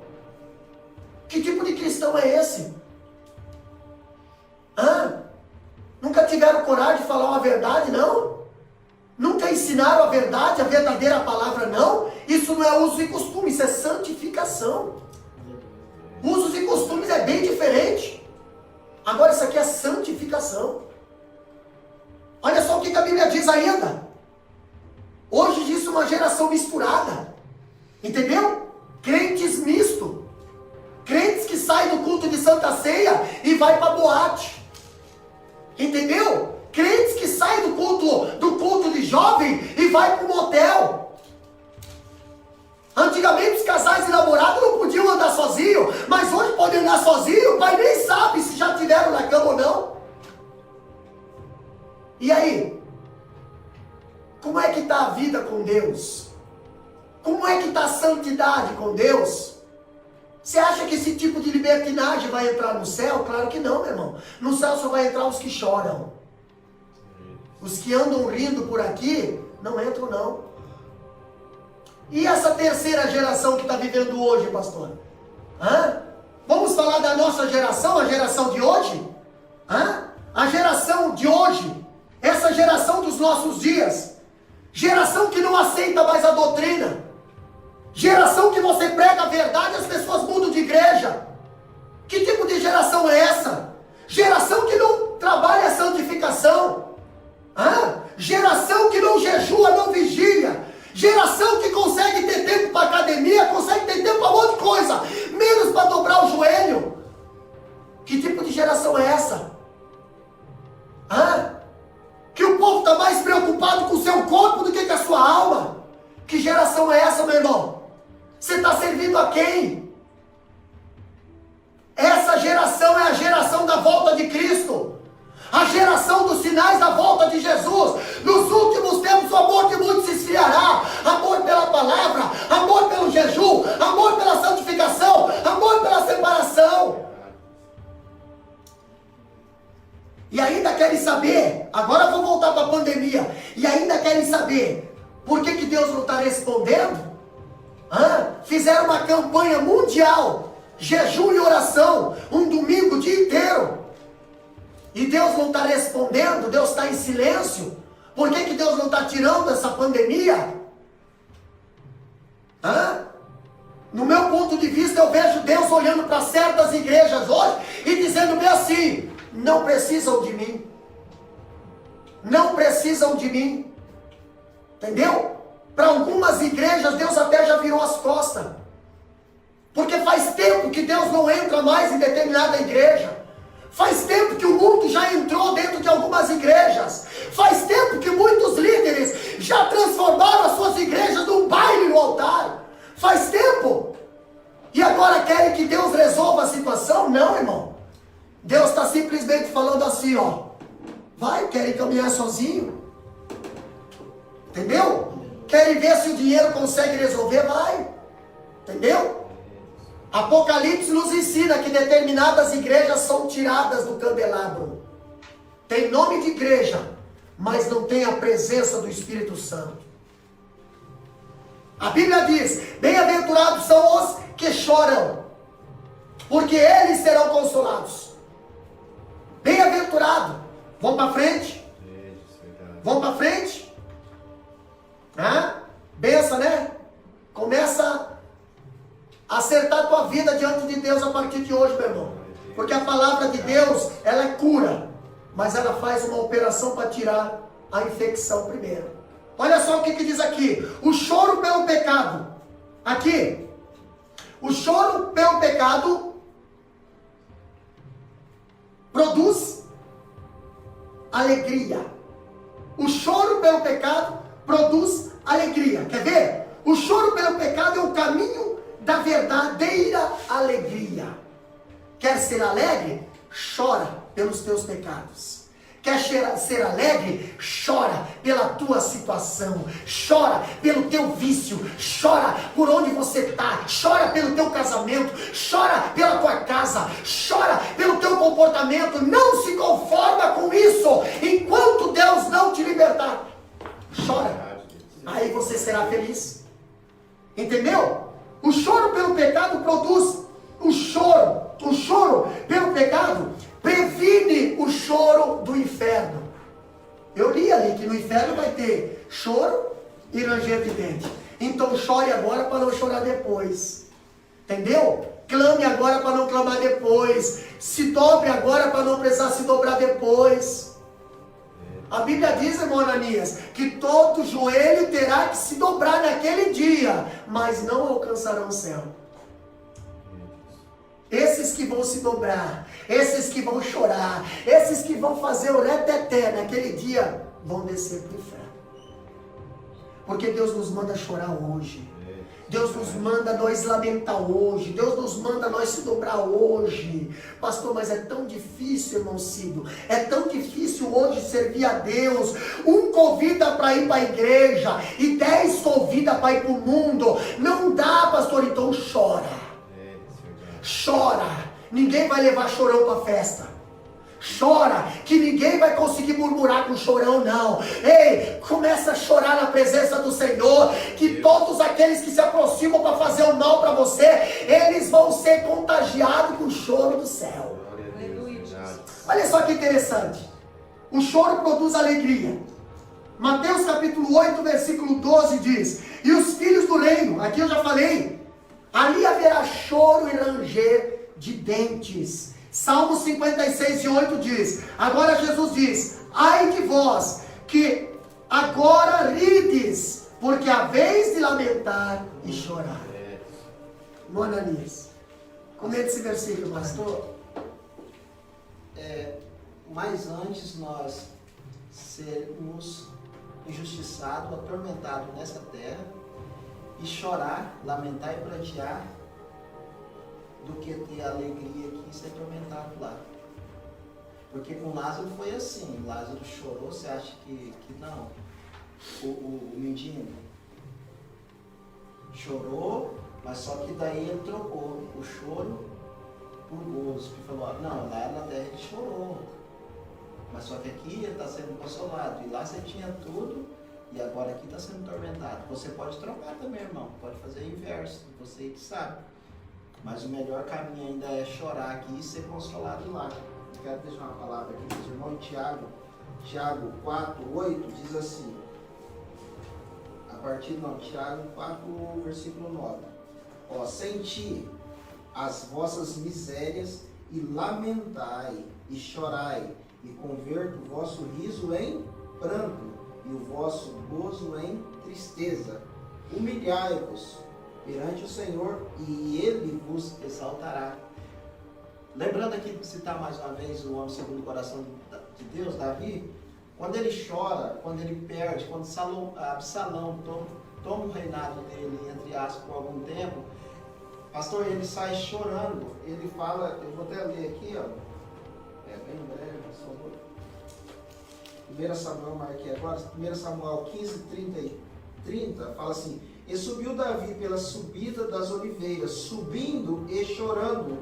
S1: Que tipo de cristão é esse? Nunca tiveram coragem de falar uma verdade, não? Nunca ensinaram a verdade, a verdadeira palavra, não? Isso não é uso e costume, isso é santificação. Usos e costumes é bem diferente. Agora isso aqui é santificação. Olha só o que a Bíblia diz ainda. Hoje diz uma geração misturada. Entendeu? Crentes mistos. Crentes que saem do culto de Santa Ceia e vai para boate. Entendeu? Crentes que saem do culto de jovem e vai para o motel. Antigamente os casais e namorados não podiam andar sozinhos, mas hoje podem andar sozinhos, o pai nem sabe se já tiveram na cama ou não. E aí? Como é que está a vida com Deus? Como é que está a santidade com Deus? Você acha que esse tipo de libertinagem vai entrar no céu? Claro que não, meu irmão. No céu só vai entrar os que choram. Os que andam rindo por aqui, não entram não. E essa terceira geração que está vivendo hoje, pastor? Vamos falar da nossa geração, a geração de hoje? A geração de hoje, essa geração dos nossos dias, geração que não aceita mais a doutrina, geração que você prega a verdade e as pessoas mudam de igreja. Que tipo de geração é essa? Geração que não trabalha a santificação, geração que não jejua, não vigia, geração que consegue ter tempo para academia, consegue ter tempo para um monte de coisa, menos para dobrar o joelho. Que tipo de geração é essa? Que o povo está mais preocupado com o seu corpo do que com a sua alma. Que geração é essa, meu irmão? Você está servindo a quem? Essa geração é a geração da volta de Cristo. A geração dos sinais da volta de Jesus. Nos últimos tempos o amor de muitos se esfriará. Amor pela palavra, amor pelo jejum, amor pela santificação, amor pela separação. E ainda querem saber, agora eu vou voltar para a pandemia, e ainda querem saber por que Deus não está respondendo? Fizeram uma campanha mundial, jejum e oração, um domingo o dia inteiro. E Deus não está respondendo, Deus está em silêncio. Por que Deus não está tirando essa pandemia? No meu ponto de vista, eu vejo Deus olhando para certas igrejas hoje e dizendo bem assim: não precisam de mim. Não precisam de mim. Entendeu? Para algumas igrejas, Deus até já virou as costas. Porque faz tempo que Deus não entra mais em determinada igreja. Faz tempo que o mundo já entrou dentro de algumas igrejas. Faz tempo que muitos líderes já transformaram as suas igrejas num baile no altar. Faz tempo. E agora querem que Deus resolva a situação? Não, irmão. Deus está simplesmente falando assim, vai, querem caminhar sozinho? Entendeu? Querem ver se o dinheiro consegue resolver? Vai. Entendeu? Apocalipse nos ensina que determinadas igrejas são tiradas do candelabro. Tem nome de igreja, mas não tem a presença do Espírito Santo. A Bíblia diz: bem-aventurados são os que choram, porque eles serão consolados. Bem-aventurado. Vamos para frente? Vamos para frente? Benção, né? Começa a acertar a tua vida diante de Deus a partir de hoje, meu irmão. Porque a palavra de Deus, ela é cura, mas ela faz uma operação para tirar a infecção primeiro. Olha só o que diz aqui: o choro pelo pecado. Aqui, o choro pelo pecado produz alegria. O choro pelo pecado produz alegria. Quer ver? O choro pelo pecado é o caminho da verdadeira alegria. Quer ser alegre? Chora pelos teus pecados. Quer ser alegre? Chora pela tua situação, chora pelo teu vício, chora por onde você está, chora pelo teu casamento, chora pela tua casa, chora pelo teu comportamento. Não se conforma com isso enquanto Deus não te libertar. Chora, aí você será feliz. Entendeu? O choro pelo pecado produz o choro pelo pecado previne o choro do inferno. Eu li ali que no inferno vai ter choro e ranger de dente. Então chore agora para não chorar depois. Entendeu? Clame agora para não clamar depois. Se dobre agora para não precisar se dobrar depois. A Bíblia diz, irmão Ananias, que todo joelho terá que se dobrar naquele dia, mas não alcançarão o céu. Esses que vão se dobrar, esses que vão chorar, esses que vão fazer o reteté naquele dia, vão descer para o inferno. Porque Deus nos manda chorar hoje. Deus nos manda nós lamentar hoje. Deus nos manda nós se dobrar hoje. Pastor, mas é tão difícil, irmão Cido. É tão difícil hoje servir a Deus. Um convida para ir para a igreja e 10 convida para ir para o mundo. Não dá, pastor, então chora. Chora. Ninguém vai levar chorão para a festa. Chora, que ninguém vai conseguir murmurar com chorão, não. Ei, começa a chorar na presença do Senhor, que todos aqueles que se aproximam para fazer o mal para você, eles vão ser contagiados com o choro do céu. Olha só que interessante. O choro produz alegria. Mateus capítulo 8, versículo 12 diz: e os filhos do reino, aqui eu já falei, ali haverá choro e ranger de dentes. Salmo 56:8 diz: agora Jesus diz: ai de vós, que agora rides, porque a vez de lamentar e chorar. Ananias, comente esse versículo, pastor.
S2: Mas antes nós sermos injustiçados, atormentados nessa terra, e chorar, lamentar e prantear, do que ter alegria aqui e ser atormentado lá. Porque com Lázaro foi assim, Lázaro chorou, você acha que não? O mendigo chorou, mas só que daí ele trocou o choro por gozo, que falou, não, lá na terra ele chorou, mas só que aqui ele está sendo consolado, e lá você tinha tudo, e agora aqui está sendo atormentado. Você pode trocar também, irmão, pode fazer o inverso, você que sabe. Mas o melhor caminho ainda é chorar aqui e ser consolado lá. Eu quero deixar uma palavra aqui para os irmãos. Tiago 4:8 diz assim, Tiago 4, versículo 9. Senti as vossas misérias e lamentai e chorai, e converto o vosso riso em pranto e o vosso gozo em tristeza. Humilhai-vos perante o Senhor, e Ele vos exaltará. Lembrando aqui de citar mais uma vez o homem segundo o coração de Deus, Davi, quando ele chora, quando ele perde, quando Absalão toma o reinado dele, entre aspas, por algum tempo, pastor, ele sai chorando, ele fala, eu vou até ler aqui, bem breve, só vou. 1 Samuel, marquei agora, 1 Samuel 15:30, fala assim: e subiu Davi pela subida das oliveiras, subindo e chorando,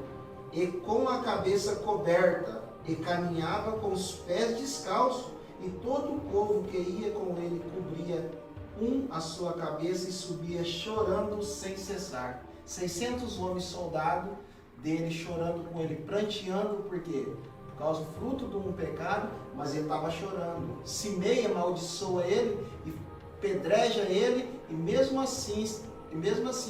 S2: e com a cabeça coberta, e caminhava com os pés descalços, e todo o povo que ia com ele cobria a sua cabeça e subia chorando sem cessar. 600 homens soldados dele chorando com ele, pranteando, por quê? Por causa do fruto de um pecado, mas ele estava chorando. Simei amaldiçoa ele e pedreja ele, e mesmo assim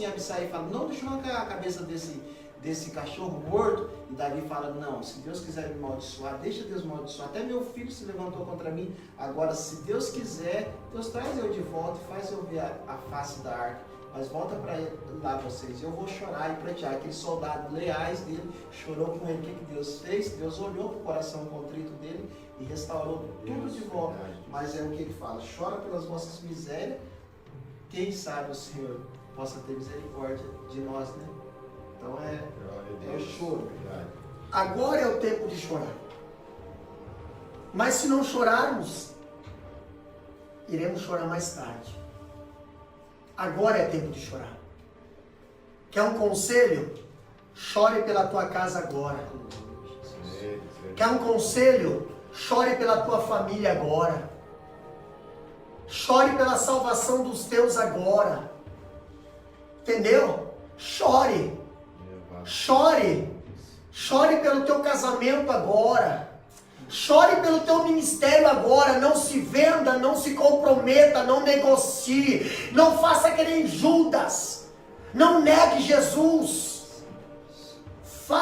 S2: Abissai fala, não deixa eu arrancar a cabeça desse cachorro morto. E Davi fala, não, se Deus quiser me amaldiçoar, deixa Deus me amaldiçoar. Até meu filho se levantou contra mim, agora se Deus quiser, Deus traz eu de volta e faz eu ver a face da arca. Mas volta para lá vocês, eu vou chorar e prantear. Aqueles soldados leais dele chorou com ele. O que Deus fez? Deus olhou para o coração contrito dele e restaurou tudo de volta. Mas é o que ele fala, chora pelas vossas misérias, quem sabe o Senhor possa ter misericórdia de nós, né? Então é o choro.
S1: Agora é o tempo de chorar. Mas se não chorarmos, iremos chorar mais tarde. Agora é tempo de chorar. Quer um conselho? Chore pela tua casa agora. Quer um conselho? Chore pela tua família agora. Chore pela salvação dos teus agora. Entendeu? Chore. Chore. Chore pelo teu casamento agora. Chore pelo teu ministério agora. Não se venda, não se comprometa, não negocie. Não faça que nem Judas. Não negue Jesus.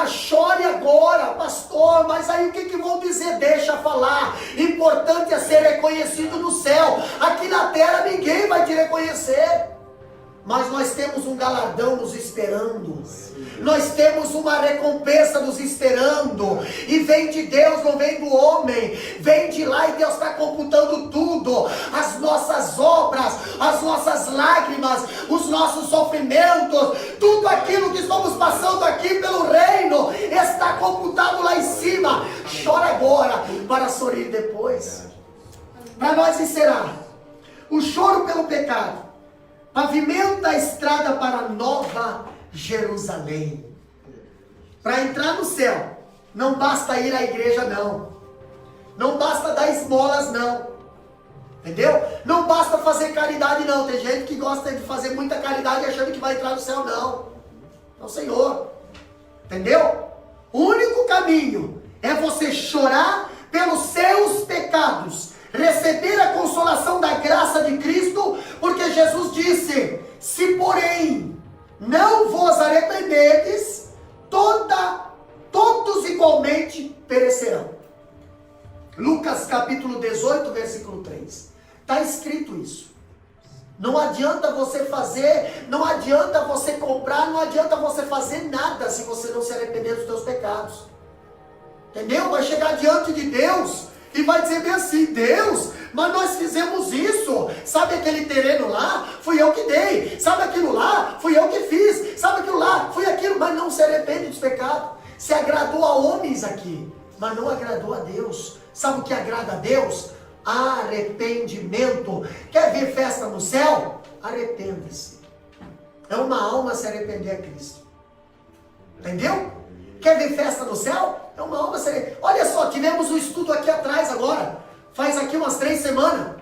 S1: Chore agora, pastor, mas aí o que vão dizer? Deixa falar. Importante é ser reconhecido no céu. Aqui na terra ninguém vai te reconhecer. Mas nós temos um galardão nos esperando. Nós temos uma recompensa nos esperando. E vem de Deus, não vem do homem. Vem de lá e Deus está computando tudo. As nossas obras, as nossas lágrimas, os nossos sofrimentos, tudo aquilo que estamos passando aqui pelo reino, está computado lá em cima. Chora agora para sorrir depois. Para nós encerrar, o choro pelo pecado pavimenta a estrada para Nova Jerusalém. Para entrar no céu, não basta ir à igreja não. Não basta dar esmolas não. Entendeu? Não basta fazer caridade não. Tem gente que gosta de fazer muita caridade achando que vai entrar no céu não. Não, Senhor. Entendeu? O único caminho é você chorar pelos seus pecados, receber a consolação da graça de Cristo, porque Jesus disse: se porém não vos arrependerdes, todos igualmente perecerão. Lucas capítulo 18, versículo 3. Está escrito isso. Não adianta você fazer, não adianta você comprar, não adianta você fazer nada se você não se arrepender dos seus pecados. Entendeu? Vai chegar diante de Deus e vai dizer bem assim: Deus, mas nós fizemos isso. Sabe aquele terreno lá? Fui eu que dei. Sabe aquilo lá? Fui eu que fiz. Sabe aquilo lá? Fui aquilo. Mas não se arrepende dos pecados. Se agradou a homens aqui, mas não agradou a Deus. Sabe o que agrada a Deus? Arrependimento. Quer ver festa no céu? Arrependa-se. É uma alma se arrepender a Cristo. Entendeu? Quer ver festa no céu? É uma alma se arrepender. Olha só, tivemos um estudo aqui atrás agora. Faz aqui umas 3 semanas.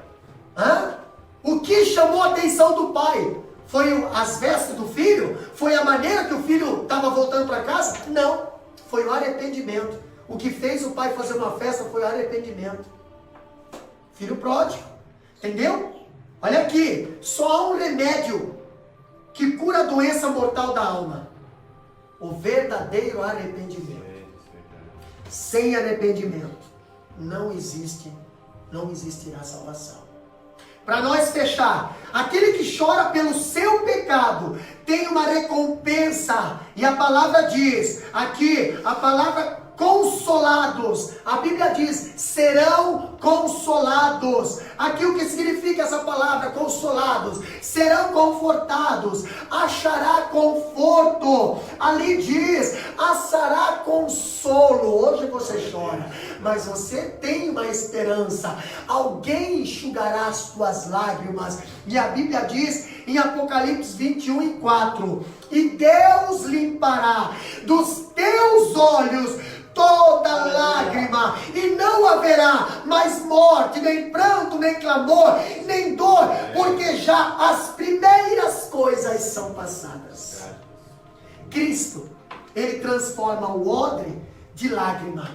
S1: O que chamou a atenção do pai? Foi as vestes do filho? Foi a maneira que o filho estava voltando para casa? Não. Foi o arrependimento. O que fez o pai fazer uma festa foi o arrependimento. Filho pródigo. Entendeu? Olha aqui. Só há um remédio que cura a doença mortal da alma: o verdadeiro arrependimento. Sem arrependimento não existirá salvação. Para nós fechar, aquele que chora pelo seu pecado tem uma recompensa. E a palavra diz aqui, a palavra consolados, a Bíblia diz: serão consolados. Aqui o que significa essa palavra consolados? Serão confortados, achará conforto. Ali diz: achará consolo. Hoje você chora, mas você tem uma esperança. Alguém enxugará as tuas lágrimas. E a Bíblia diz em Apocalipse 21:4: e Deus limpará dos teus olhos toda lágrima, e não haverá mais morte, nem pranto, nem clamor, nem dor, porque já as primeiras coisas são passadas. Cristo, Ele transforma o odre de lágrima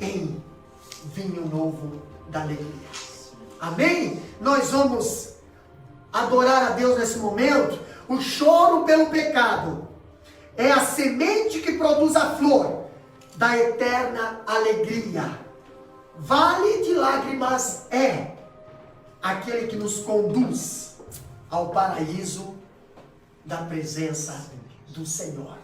S1: em vinho novo da alegria. Amém? Nós vamos adorar a Deus nesse momento. O choro pelo pecado é a semente que produz a flor da eterna alegria. Vale de lágrimas é aquele que nos conduz ao paraíso da presença do Senhor.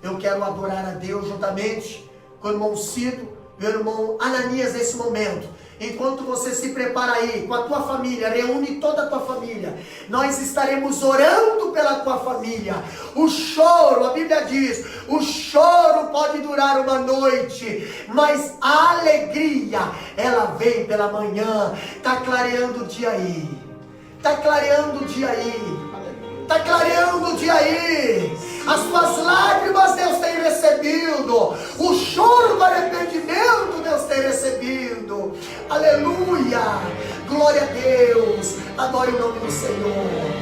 S1: Eu quero adorar a Deus juntamente com o irmão Cido, meu irmão Ananias, nesse momento, enquanto você se prepara aí com a tua família, reúne toda a tua família, nós estaremos orando pela tua família. O choro, a Bíblia diz, o choro pode durar uma noite, mas a alegria, ela vem pela manhã. Está clareando o dia aí, está clareando o dia aí. Está clareando o dia aí. As tuas lágrimas Deus tem recebido. O choro do arrependimento Deus tem recebido. Aleluia. Glória a Deus. Adore o nome do Senhor.